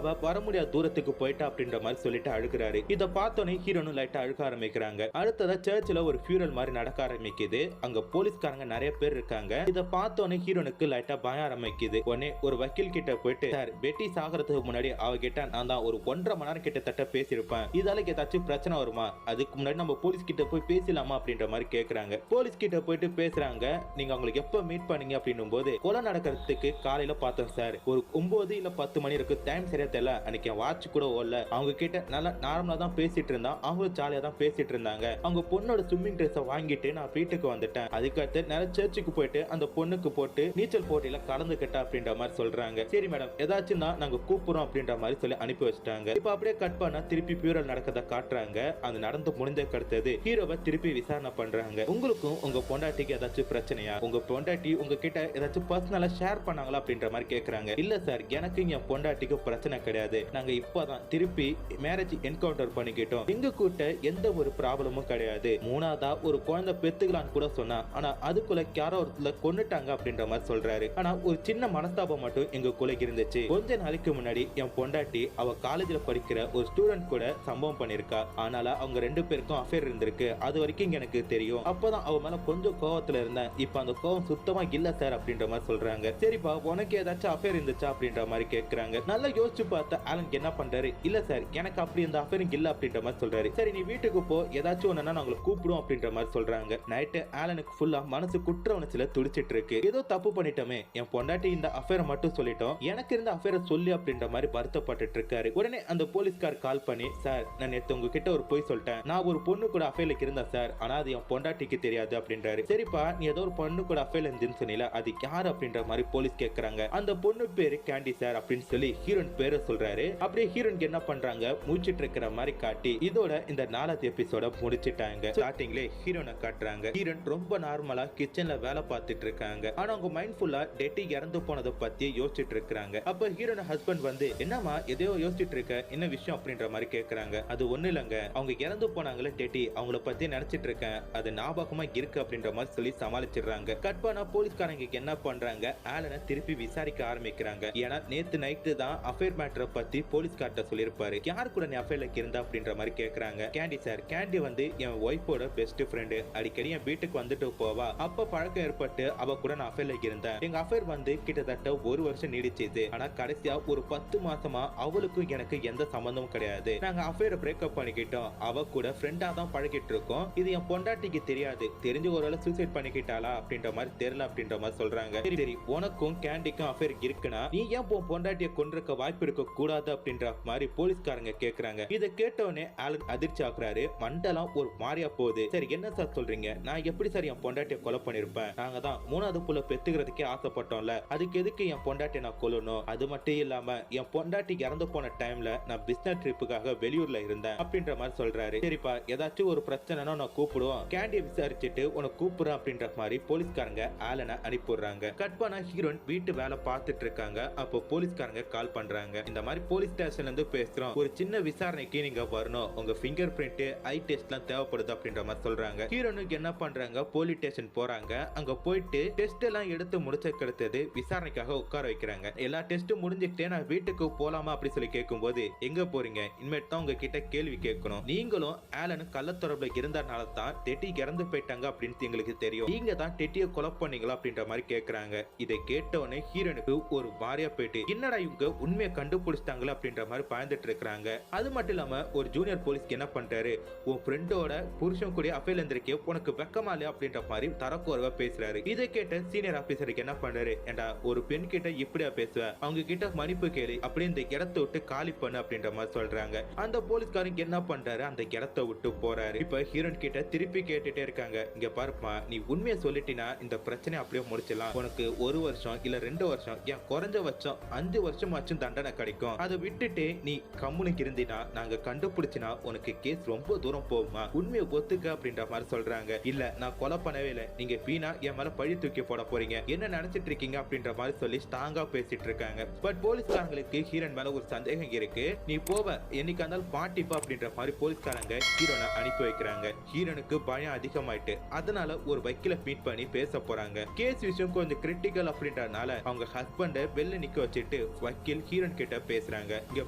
அவ வர முடியாத தூரத்துக்கு போயிட்டா அப்படின்ற மாதிரி சொல்லிட்டு அழுகிறாரு. இத பார்த்தோன்னே ஹீரோனும் லைட்டா அழுக ஆரம்பிக்கிறாங்க. அடுத்ததா சர்ச்சில் ஒரு ஃபியூரல் மாதிரி நடக்க ஆரம்பிக்குது. அங்க போலீஸ்காரங்க நிறைய பேர் இருக்காங்க. இத பார்த்தோன்னே ஹீரோனுக்கு லைட்டா பயம் ஆரம்பிக்குது. உடனே ஒரு வக்கீல் கிட்ட போயிட்டு, சார் பெட்டி சாகிறதுக்கு முன்னாடி அவகிட்ட நான் தான் ஒரு 1.5 மணி நேரம் கிட்டத்தட்ட பேசியிருப்பேன், இதால ஏதாச்சும் பிரச்சனை வருமா, அதுக்கு முன்னாடி நம்ம போலீஸ் கிட்ட போய் பேசலாமா அப்படின்ற மாதிரி கேக்குறாங்க. போலீஸ் கிட்ட போயிட்டு பேசுறாங்க. நீங்க அவங்களுக்கு எப்ப மீட் பண்ணீங்க அப்படின்னும் போது, கொலை நடக்கிறதுக்கு காலையில பார்த்தோம் சார், ஒரு 9 இல்ல 10 மணி இருக்கு, டைம் சரியா தெரியல, அன்னைக்கு வாட்ச் கூட ஓடல, அவங்க கிட்ட நல்லா நார்மலா தான் பேசிட்டு இருந்தா, அவங்களும் ஜாலியா தான் பேசிட்டு இருந்தாங்க, அவங்க பொண்ணோட ஸ்விம்மிங் ட்ரெஸ் வாங்கிட்டு நான் வீட்டுக்கு வந்துட்டேன், அதுக்கடுத்து நிறைய சர்ச்சுக்கு போயிட்டு அந்த பொண்ணுக்கு போட்டு நீச்சல் போட்டியில கலந்துக்கிட்டா அப்படின்ற மாதிரி சொல்றாங்க. சரி மேடம் ஏதாச்சும் தான் நாங்க கூப்பிடுறோம் அப்படின்ற மாதிரி சொல்லி அனுப்பி வச்சிட்டாங்க. இப்ப அப்படியே கட் பண்ணா திருப்பி பியூரல் நடக்கத காட்டுறாங்க. அது நடந்து முடிஞ்சதுக்கு அடுத்தது ஹீரோவை திருப்பி விசாரணை பண்றாங்க. உங்களுக்கும் உங்க பொண்டாட்டிக்கு ஏதாச்சும் பிரச்சனையா, உங்க பொண்டாட்டி உங்ககிட்ட ஏதாச்சும் பர்சனலா ஷேர் பண்ணாங்களா அப்படின்ற மாதிரி கேக்குறாங்க. இல்ல சார் எனக்கு என் பொண்டாட்டிக்கு பிரச்சனை கிடையாது, நாங்க இப்பதான் திருப்பி மேரேஜ் என்கவுண்டர் பண்ணிக்கிட்டோம், எங்க கூட்ட எந்த ஒரு ப்ராப்ளமும் கிடையாது, மூணாவதா ஒரு குழந்தை பெத்துக்கலான்னு கூட சொன்னா, ஆனா அதுக்குள்ள யாரோ ஒருத்தர் கொன்னுட்டாங்க அப்படின்ற மாதிரி சொல்றாரு. ஆனா ஒரு சின்ன மனஸ்தாபம் மட்டும் எங்களுக்குள்ள இருந்துச்சு, கொஞ்ச நாளைக்கு முன்னாடி என் பொண்டாட்டி அவ காலேஜ்ல படிக்கிற ஒரு ஸ்டூடெண்ட் கூட சம்பவம் பண்ணிருக்கா, ஆனால அவங்க 2 பேருக்கும் அஃபேர் இருந்திருக்கு, அது வரைக்கும் எனக்கு தெரியும், அப்பதான் அவ மேல கொஞ்சம் கோவத்துல இருந்தேன், இப்ப அந்த கோவம் சுத்தமா இல்ல சார் அப்படின்ற மாதிரி சொல்றாங்க. சரிப்பா உனக்கு ஏதாச்சும் அஃபேர் இருந்துச்சா அப்படின்ற மாதிரி கேக்குறாங்க. நல்லா யோசிச்சு பார்த்த ஆலன் என்ன பண்றாரு, இல்ல சார் எனக்கு அப்படி இந்த அஃபேரிங் இல்ல அப்படின்ற மாதிரி சொல்றாரு. சரி நீ வீட்டுக்கு போ, ஏதாச்சும் ஒண்ணுன்னா நாங்களை கூப்பிடுவோம் அப்படின்ற மாதிரி சொல்றாங்க. நைட்டு ஆலனுக்கு ஃபுல்லா மனசு குற்ற உணர்ச்சியில துடிச்சிட்டு இருக்கு. ஏதோ தப்பு பண்ணிட்டோமே, என் பொண்டாட்டி இந்த அஃபேரை மட்டும் சொல்லிட்டோம், எனக்கு இருந்த அஃபேரை சொல்லி அப்படின்ற மாதிரி வருத்தப்பட்டு இருக்காரு. உடனே அந்த போலீஸ்கார் கால் பண்ணி, சார் நான் நேத்து உங்ககிட்ட ஒரு பொய் சொல்லிட்டேன், நான் ஒரு பொண்ணு கூட அஃபேர்ல இருந்தா சார், ஆனா அது என் பொண்டாட்டிக்கு தெரியாது அப்படின்றாரு. சரிப்பா நீ ஏதோ ஒரு பொண்ணு கூட அஃபேர்ல இருந்துன்னு சொன்னீல, அது யார் அப்படின்ற மாதிரி போலீஸ் கேக்குறாங்க. அந்த பொண்ணு பேரு கேண்டி சார் அப்படின்னு சொல்லி ஹீரோயின் பேரை சொல்றாரு. அப்படியே ஹீரோயின் என்ன பண்றாங்க, மூச்சிட்டு இருக்கிற மாதிரி காட்டி இதோட இந்த 4வது எபிசோட முடிச்சிட்டாங்க. ஸ்டார்டிங்ல ஹீரோனை காட்டுறாங்க. ஹீரோயின் ரொம்ப நார்மலா கிச்சன்ல வேலை பார்த்துட்டு இருக்காங்க. ஆனா அவங்க மைண்ட் ஃபுல்லா டெட்டி இறந்து போனதை பத்தி யோசிச்சுட்டு இருக்காங்க. அப்ப ஹீரோயின் ஹஸ்பண்ட் வந்து, என்னமா எதையோ யோசிச்சுட்டு இருக்க, என்ன விஷயம் அப்படின்ற மாதிரி கேக்குறாங்க. அது ஒண்ணு இல்லங்க, அவங்க இறந்து போனாங்களே டெட்டி, அவங்கள பத்தி நினைச்சிட்டு இருக்கேன், அது ஞாபகமா இருக்கு அப்படின்ற மாதிரி சொல்லி சமாளிச்சிடுறாங்க. கட் பண்ணா போலீஸ்காரங்க என்ன பண்றாங்க, ஆலனை திருப்பி விசாரிக்க ஆரம்பிக்கிறாங்க. ஏன்னா நேத்து நைட்டு தான் அஃபேர் மேட்டரை பத்தி போலீஸ்கார்ட்ட சொல்லிருப்பாரு, யார் கூட நீ அஃபேர்ல இருந்தா அப்படின்ற மாதிரி கேக்குறாங்க. கேண்டி சார், கேண்டி வந்து என் ஒய்ஃபோட பெஸ்ட் ஃப்ரெண்டு, அடிக்கடி என் வீட்டுக்கு வந்துட்டு போவா, அப்ப பழக்கம் ஏற்பட்டு அவ கூட நான் அஃபேர்ல இருந்தேன், எங்க அஃபேர் வந்து கிட்டத்தட்ட 1 வருஷம் நீடிச்சது, ஆனா கடைசியா ஒரு 10 மாசமா அவளுக்கும் எனக்கு எந்த சம்பந்தமும் கிடையாது, நாங்க அஃபேரை பிரேக்கப் பண்ணிக்கிட்டோம், அவ கூட ஃப்ரெண்டா தான் பழகிட்டு இருக்கோம், இது என் பொண்டாட்டிக்கு தெரியாது, தெரிஞ்சு ஒருவேளை சூசைட் பண்ணிக்கிட்டாளா அப்படின்ற மாதிரி தெரியல அப்படின்ற மாதிரி சொல்றாங்க. சரி உனக்கும் கேண்டிக்கும் அஃபேர் இருக்குன்னா நீ ஏன் பொண்டாட்டியை கொண்டிருக்க வாய்ப்பு இருக்க கூடாது அப்படின்ற மாதிரி போலீஸ்காரங்க கேக்குறாங்க. இதை கேட்டவனே ஆலன் அதிர்ச்சி ஆகுறாரு. மண்டலம் ஒரு மாறியா போகுது. சரி என்ன சார் சொல்றீங்க? நான் எப்படி சார் என் பொண்டாட்டியை கொலை பண்ணிருப்பேன்? நாங்க தான் 3வது புள்ள பெத்துக்கிறதுக்கே ஆசைப்பட்டோம்ல, அதுக்கு எதுக்கு என் பொண்டாட்டியை நான் கொல்லணும்? அது மட்டும் இல்லாம என் பொண்டாட்டி இறந்து போன டைம்ல நான் பிசினஸ் ட்ரிப்புக்காக வெளியூர்ல இருந்தேன் அப்படின்ற மாதிரி சொல்றாரு. சரிப்பா, ஏதாச்சும் ஒரு பிரச்சனைனா நான் கூப்பிடுவோம், கேண்டியை விசாரிச்சுட்டு உனக்கு கூப்பிடுறேன் அப்படின்ற மாதிரி போலீஸ்காரங்க ஆலனை அனுப்பிடுறாங்க. கட் பண்ணா ஹீரோயின் வீட்டு வேலை பார்த்துட்டு இருக்காங்க. அப்போ போலீஸ்காரங்க கால் பண்றாங்க. இந்த மாதிரி போலீஸ் ஸ்டேஷன்ல இருந்து பேசுறோம், ஒரு சின்ன விசாரணைக்கு நீங்க வரணும், உங்க ஃபிங்கர் பிரிண்ட் ஐ டெஸ்ட்லாம் தேவைப்படுது அப்படின்ற மாதிரி சொல்றாங்க. ஹீரோனுக்கு என்ன பண்றாங்க, போலீஸ் ஸ்டேஷன் போறாங்க. அங்க போயிட்டு டெஸ்ட் எல்லாம் எடுத்து முடிச்சதுக்கு அடுத்தது விசாரணைக்காக உட்கார வைக்கிறாங்க. எல்லா டெஸ்ட்டும் முடிஞ்சிட்டு நான் வீட்டுக்கு போலாமா அப்படி சொல்லி கேட்கும்போது, எங்க போறீங்க? இனிமேட் தான் உங்ககிட்ட கேள்வி கேட்கணும். நீங்களும் ஆலனும் கள்ளத்தொடர்புல இருந்தனால தான் டெட்டி இறந்து போயிட்டாங்க அப்படின்னு எங்களுக்கு தெரியும். நீங்க தான் டெட்டியை கொலை பண்ணீங்களா அப்படின்ற மாதிரி கேட்கறாங்க. இதை கேட்டவொடனே ஹீரோனுக்கு ஒரு மாரியா போயிட்டு, என்னடா இவங்க உண்மையை கண்டுபிடிச்சிட்டாங்களா அப்படின்ற மாதிரி பயந்துட்டு இருக்காங்க. அது மட்டும் இல்லாம ஒரு ஜூனியர் போலீஸ்க்கு என்ன பண்றாரு, உன் ஃப்ரெண்டோட புருஷன் கூட அஃபேர் இருந்திருக்கே, உனக்கு வெக்கமா இல்லையா அப்படின்ற மாதிரி தரக்குறைவா பேசுறாரு. இதை கேட்ட சீனியர் ஆபீசருக்கு என்ன பண்றாரு, ஏண்டா ஒரு பெண் கிட்ட இப்படியா பேசுவ, அவங்க கிட்ட மன்னிப்பு கேளு, அப்படி இந்த இடத்தை விட்டு காலி பண்ணு அப்படின்ற மாதிரி சொல்றாங்க. அந்த போலீஸ்காரங்க என்ன பண்றாரு, அந்த இடத்தை விட்டு போறாரு. இப்ப ஹீரோயின் கிட்ட திருப்பி கேட்டுட்டே இருக்காங்க, இங்க பாருப்பா, நீ உண்மையை சொல்லிட்டினா இந்த பிரச்சனை அப்படியே முடிச்சலாம். உனக்கு 1 வருஷம் இல்ல 2 வருஷம், ஏன் குறைஞ்சபட்சம் 5 வருஷமாச்சும் தண்டனை கிடைக்கும். அதை விட்டுட்டு நீ கம்முனுக்கு இருந்தினா நாங்க கண்டுபிடிச்சினா உனக்கு கேஸ் ரொம்ப தூரம் போகுமா, உண்மையை ஒத்துக்க அப்படின்ற மாதிரி சொல்றாங்க. இல்ல நான் கொலை பண்ணவே இல்லை, நீங்க வீணா என் மேல பழி தூக்கி போட போறீங்க, என்ன நினைச்சிட்டு இருக்கீங்க அப்படின்ற மாதிரி சொல்லி ஸ்ட்ராங்கா பேசிட்டு இருக்காங்க. பட் போலீஸ்காரங்களுக்கு ஹீரோன் மேல ஒரு சந்தேகம் இருக்கு. நீ போவ என்னைக்கு இருந்தாலும் பாட்டிப்பா அப்படின்ற மாதிரி போலீஸ்காரங்க ஹீரோனை அனுப்பி வைக்கிறாங்க. ஹீரோனுக்கு பயம் அதிகமாயிட்டு அதனால ஒரு வக்கீல மீட் பண்ணி பேச போறாங்க. கேஸ் விஷயம் கொஞ்சம் கிரிட்டிக்கல் அப்படின்றனால அவங்க ஹஸ்பண்ட வெளில நிக்க வச்சுட்டு வக்கீல் ஹீரோன் கிட்ட பேசுறாங்க. இங்க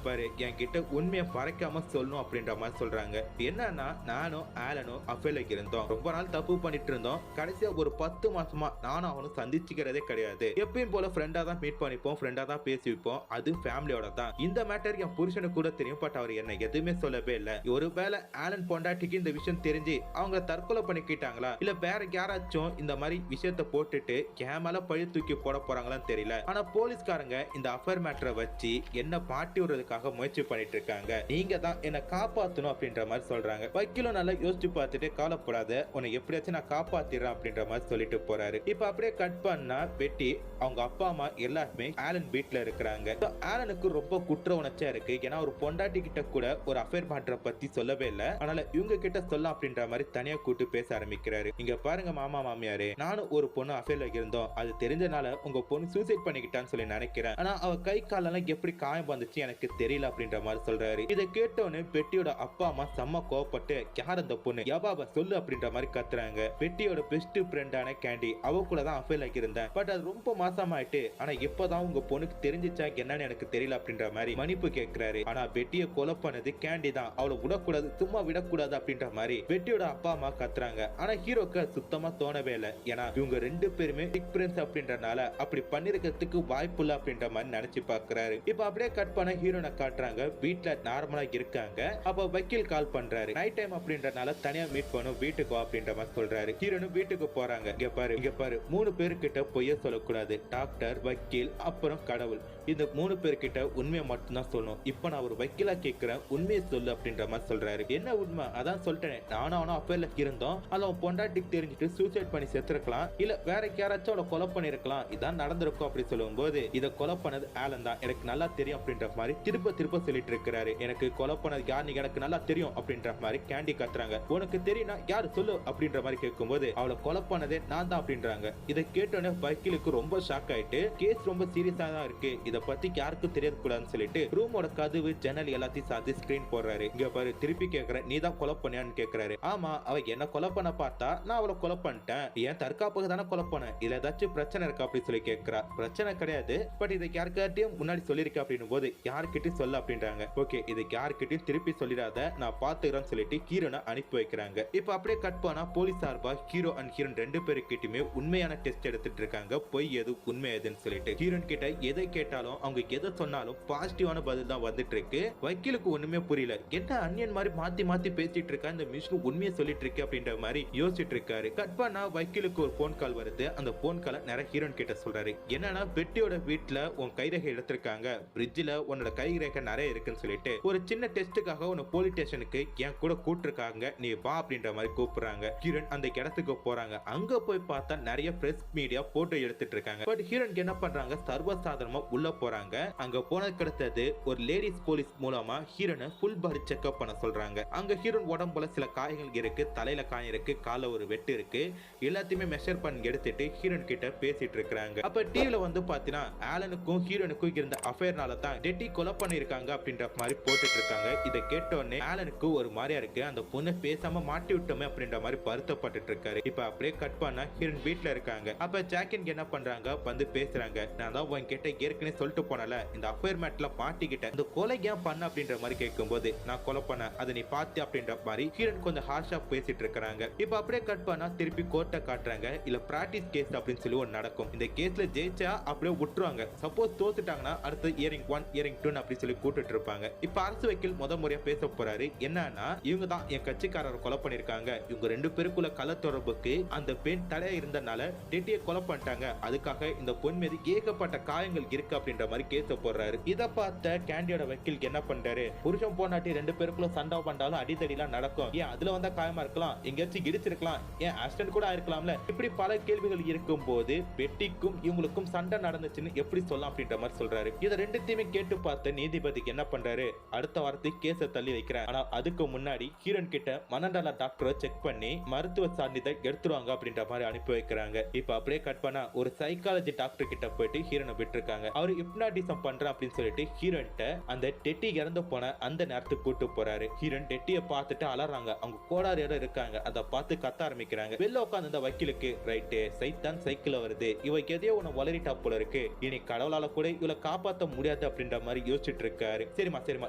பாரு, என் கிட்ட உண்மையை பறைக்காம சொல்லணும் அப்படின்ற மாதிரி சொல்றாங்க. என்னன்னா நானும் ஆலனும் அஃபேர்ல இருந்தோம், ரொம்ப நாள் தப்பு பண்ணிட்டு இருந்தோம், கடைசியா ஒரு 10 மாசமா நானும் அவனும் சந்திச்சுக்கிறதே கிடையாது. எப்பயும் போல ஃப்ரெண்டா தான் மீட் பண்ணிப்போம், ஃப்ரெண்டா தான் பேசிப்போம், அது ஃபேமிலியோட தான். இந்த மேட்டர் என் புருஷனுக்கு கூட தெரியும், பட் அவர் என்ன எதுவுமே சொல்லவே இல்ல. ஒருவேளை ஆலன் பொண்டாட்டிக்கு இந்த விஷயம் தெரிஞ்சு அவங்க தற்கொலை பண்ணிக்கிட்டாங்களா, இல்ல வேற யாராச்சும் இந்த மாதிரி விஷயத்த போட்டுட்டு என் மேல பழி தூக்கி போட போறாங்களான்னு தெரியல. ஆனா போலீஸ்காரங்க இந்த அஃபேர் மேட்டரை வச்சு என்ன பாட்டி விடுறதுக்காக முயற்சி பண்ணிட்டு இருக்காங்க. நீங்க தான் என்ன காப்பாத்தணும் அப்படின்ற மாதிரி சொல்றாங்க. வக்கீலும் நல்லா யோசிச்சு பார்த்துட்டு, கவலைப்படாத, உன்னை எப்படியாச்சும் நான் காப்பாத்திடுறேன் அப்படின்ற மாதிரி சொல்லிட்டு போறாரு. இப்ப அப்படியே கட் பண்ணா பெட்டி அவங்க அப்பா அம்மா எல்லாருமே ஆலன் வீட்ல இருக்கிறாங்க. ஆலனுக்கு ரொம்ப குற்ற உணர்ச்சியா இருக்கு. ஏன்னா ஒரு பொண்டாட்டி கிட்ட கூட ஒரு அஃபேர் மேட்டரை பத்தி சொல்லவே இல்லை. அதனால இவங்க கிட்ட சொல்ல அப்படின்ற மாதிரி தனியா கூட்டு பேச ஆரம்பிக்கிறாரு. இங்க பாருங்க மாமா மாமியாரே, நானும் ஒரு பொண்ணு அஃபேர்ல இருந்தோம், அது தெரிஞ்சனால உங்க பொண்ணு சூசைட் பண்ணிக்கிட்டான்னு சொல்லி நினைக்கிறேன். ஆனா அவ கை காலெல்லாம் எப்படி காயம் வந்துச்சு எனக்கு தெரியல அப்படின்ற மாதிரி சொல்றாரு. இதை கேட்டோன்னு பெட்டியோட அப்பா அம்மா செம்ம கோவப்பட்டு, யார் அந்த பொண்ணு, எவாவ சொல்லு அப்படின்ற மாதிரி கத்துறாங்க. பெட்டியோட பெஸ்ட் ஃப்ரெண்டான கேண்டி, அவ கூட தான் அஃபேர்ல இருந்தேன், பட் அது ரொம்ப மாசமாயிட்டு, ஆனா இப்பதான் உங்க பொண்ணுக்கு தெரிஞ்சிச்சா என்னன்னு எனக்கு தெரியல அப்படின்ற மாதிரி மன்னிப்பு கேட்கிறாரு. ஆனா பெட்டியை கொலை பண்ணது கேண்டி தான், அவளை விடக்கூடாது, சும்மா விடக்கூடாது அப்படின்ற மாதிரி பெட்டியோட அப்பா அம்மா கத்துறாங்க. ஆனா ஹீரோக்கு சுத்தமா தோணவே இல்லை. ஏன்னா இவங்க 2 பேருமே பிக் பிரின்ஸ் அப்படின்றனால அப்படி பண்ணிருக்கிறதுக்கு வாய்ப்பு இல்லை அப்படின்ற மாதிரி நினைச்சு பாக்குறாரு. இப்ப அப்படியே கட் பண்ண ஹீரோனை காட்டுறாங்க. வீட்டுல நார்மலா இருக்காங்க. அப்ப வக்கீல் கால் பண்றாரு. நைட் டைம் அப்படின்றனால தனியா மீட் பண்ணும், வீட்டுக்கு வா அப்படின்ற மாதிரி சொல்றாரு. ஹீரோனும் வீட்டுக்கு போறாங்க. இங்க பாரு 3 பேருக்கிட்ட பொய்ய சொல்லக்கூடாது, டாக்டர், வக்கீல், அப்புறம் கடவுள். இந்த 3 பேர்கிட்ட உண்மையை மட்டும்தான் சொல்லணும். இப்ப நான் ஒரு வக்கீலா கேட்கிறேன், உண்மையை சொல்லு அப்படின்ற மாதிரி சொல்றாரு. என்ன உண்மை? அதான் சொல்லிட்டேன், நானும் அவனும் அஃபேர்ல இருந்தோம், அதை அவன் பொண்டாட்டிக்கு தெரிஞ்சுட்டு சூசைட் பண்ணி செத்துருக்கலாம், இல்ல வேற யாராச்சும் அவளை கொலை பண்ணிருக்கலாம், இதான் நடந்திருக்கும் அப்படி சொல்லும் போது, இதை கொலை பண்ணது ஆலன் தான், எனக்கு நல்லா தெரியும் அப்படின்ற மாதிரி திருப்ப சொல்லிட்டு இருக்கிறாரு. எனக்கு கொலை பண்ணது யார் எனக்கு நல்லா தெரியும் அப்படின்ற மாதிரி கேண்டி கத்துறாங்க. உனக்கு தெரியும்னா யாரு சொல்லு அப்படின்ற மாதிரி கேட்கும்போது, அவளை கொலை பண்ணதே நான் தான் அப்படின்றாங்க. இதை கேட்டோன்னே வக்கீலுக்கு ரொம்ப ஷாக் ஆயிட்டு, கேஸ் ரொம்ப சீரியஸா தான் இருக்கு, இதை பத்தி யாருக்கும் தெரியக்கூடாதுன்னு சொல்லிட்டு ரூமோட கதவு ஜன்னல் எல்லாத்தையும் சாத்தி ஸ்கிரீன் போடுறாரு. இங்க பாரு, திருப்பி கேக்குற, நீ தான் கொலை பண்ணியான்னு கேக்குறாரு. ஆமா, அவ என்ன கொலை பண்ண பார்த்தா நான் அவளை கொலை பண்ணிட்டேன், ஏன் தற்காப்புக்கு தானே கொலை பண்ண, இதுல ஏதாச்சும் பிரச்சனை இருக்கா அப்படி சொல்லி கேட்கிறா. பிரச்சனை கிடையாது, பட் இதை யாருக்கிட்டையும் முன்னாடி சொல்லிருக்க அப்படின்னு போது யாருக்கிட்டையும் சொல்ல அப்படின்றாங்க. ஓகே, இதுக்கு யாருக்கிட்டையும் திருப்பி சொல்லிடாத, நான் பாத்துக்கிறேன்னு சொல்லிட்டு ஹீரோனை அனுப்பி வைக்கிறாங்க. இப்ப அப்படியே கட் பண்ணா போலீஸ் சார்பா ஹீரோ அண்ட் ஹீரோன் 2 பேருக்கிட்டுமே உண்மையான டெஸ்ட் எடுத்துட்டு இருக்காங்க. பொய் எது உண்மை எதுன்னு சொல்லிட்டு ஹீரோன் கிட்ட எதை கேட்டாலும் அவங்க எதை சொன்னாலும் பாசிட்டிவான பதில் தான் வந்துட்டு இருக்கு. வக்கீலுக்கு ஒண்ணுமே புரியல, என்ன அன்னியன் மாதிரி மாத்தி பேசிட்டு இருக்கா, இந்த மிஷின் உண்மையை சொல்லிட்டு இருக்கு அப்படின்ற மாதிரி யோசிச்சுட்டு இருக்காரு. கட் பண்ணா வக்கீலுக்கு ஒரு போன் கால் வருது. அந்த போன் காலை நிறைய ஹீரோன் கிட்ட சொல்றாரு. என்னன்னா பெட்டியோட வீட்டுல உன் கைரேகை எடுத்திருக்காங்க, பிரிட்ஜில் உன்னோட கை ரேகை நிறைய இருக்குன்னு சொல்லிட்டு ஒரு சின்ன டெஸ்ட்டுக்காக உன்னை போலீஸ் ஸ்டேஷனுக்கு என் கூட கூட்டிருக்காங்க, நீ வா அப்படின்ற மாதிரி கூப்பிடுறாங்க. ஹீரோயின் அந்த இடத்துக்கு போறாங்க. அங்க போய் பார்த்தா நிறைய பிரஸ் மீடியா போட்டோ எடுத்துட்டு இருக்காங்க. பட் ஹீரோயின் என்ன பண்றாங்க, சர்வசாதாரணமா உள்ள போறாங்க. அங்க போனதுக்கு அடுத்தது ஒரு லேடிஸ் போலீஸ் மூலமா ஹீரோனை ஃபுல் பாடி செக்அப் பண்ண சொல்றாங்க. அங்க ஹீரோயின் உடம்புல சில காயங்கள் இருக்கு, தலையில காயம் இருக்கு, கால ஒரு வெட்டு இருக்கு. எல்லாத்தையுமே மெஷர் பண்ணி எடுத்துட்டு ஹீரோயின் கிட்ட பேசிட்டு இருக்காங்க. அப்ப டிவில வந்து பாத்தீங்கன்னா ஆலனுக்கும் ஹீரோனுக்கும் இருந்த அஃபேர்னால தான் டெட்டி கொலை பண்ணிருக்காங்க அப்படின்ற மாதிரி போட்டுட்டு இருக்காங்க. இதை கேட்டோடனே ஆலனுக்கு ஒரு மாதிரியா இருக்கு, அந்த பொண்ணை பேசாம மாட்டி விட்டோமே அப்படின்ற மாதிரி வருத்தப்பட்டு இருக்காரு. இப்ப அப்படியே கட் பண்ணா ஹீரோயின் வீட்டுல இருக்காங்க. அப்ப ஜாக்கின் என்ன பண்றாங்க, வந்து பேசுறாங்க. நான் தான் உன்கிட்ட ஏற்கனவே சொல்லிட்டு போனல, இந்த அஃபேர்மெண்ட்ல மாட்டிக்கிட்ட, இந்த கொலை ஏன் பண்ண அப்படின்ற மாதிரி கேட்கும்போது நான் கொலை பண்ண, அதை நீ பாத்தி அப்படின்ற மாதிரி ஹீரோயின் கொஞ்சம் ஹார்ஷா பேசிட்டு இருக்காங்க. இப்ப அப்படியே கட் பண்ணா திருப்பி கோர்ட்டை காட்டுறாங்க. இல்ல பிராக்டிஸ் கேஸ் அப்படின்னு சொல்லி ஒன்று நடக்கும். இந்த கேஸ்ல ஜெயிச்சா அப்படியே விட்டுருவாங்க, சப்போஸ் தோத்துட்டாங்கன்னா அடுத்து இயரிங் 1 இயரிங் 2 அப்படி சொல்லி கூட்டிட்டு இருப்பாங்க. இப்ப அரசு வக்கீல் முறையா பேச போறாரு. என்னன்னா, இவங்க தான் என் கட்சிக்காரரை கொலை பண்ணிருக்காங்க, இவங்க 2 பேருக்குள்ள கள்ள தொடர்புக்கு அந்த பெண் தலையா இருந்தனால டெட்டியை கொலை பண்ணிட்டாங்க, அதுக்காக இந்த பொன் மீது ஏகப்பட்ட காயங்கள் இருக்கு அப்படின்ற மாதிரி கேச போடுறாரு. இதை பார்த்த கேண்டியோட வக்கீல் என்ன பண்றாரு, புருஷன் போனாட்டி 2 பேருக்குள்ள சண்டை பண்ணாலும் அடிதடிலாம் நடக்கும், ஏன் அதுல வந்தா காயமா இருக்கலாம், எங்கேயாச்சும் இடிச்சிருக்கலாம், ஏன் ஆக்சிடென்ட் கூட ஆயிருக்கலாம்ல, இப்படி பல கேள்விகள் இருக்கும் போது பெட்டிக்கும் இவங்களுக்கும் சண்டை நடந்துச்சுன்னு எப்படி சொல்லலாம் அப்படின்ற மாதிரி சொல்றாரு. இதை ரெண்டுத்தையுமே கேட்டு பார்த்த நீதிபதிக்கு என்ன பண்றாரு, அடுத்த வாரத்துக்கு கேஸை தள்ளி வைக்கிறார். ஆனா அதுக்கு முன்னாடி ஹீரோன் கிட்ட மனநல டாக்டரை செக் பண்ணி மருத்துவ சான்றிதழ் எடுத்துருவாங்க அப்படின்ற மாதிரி அனுப்பி வைக்கிறாங்க. இப்ப அப்படியே கட் பண்ணா ஒரு சைக்காலஜி டாக்டர் கிட்ட போயிட்டு ஹீரோனை விட்டுருக்காங்க. அவர் ஹிப்னாட்டிசம் பண்ற அப்படின்னு சொல்லிட்டு ஹீரோன்ட்ட அந்த டெட்டி இறந்து போன அந்த நேரத்துக்கு கூட்டு போறாரு. ஹீரோன் டெட்டியை பார்த்துட்டு அலறாங்க. அவங்க கோடாரியோட இருக்காங்க, அதை பார்த்து கத்த ஆரம்பிக்கிறாங்க. வெளில உட்காந்து இந்த வக்கீலுக்கு ரைட்டு சைத்தான் சைக்கிள் வருது, இவக்கு எதையோ உன வளரிட்டா போல இருக்கு, இனி கடவுளால கூட இவளை காப்பாற்ற முடியாது அப்படின்ற மாதிரி யோசிச்சுட்டு இருக்காரு. சரிமா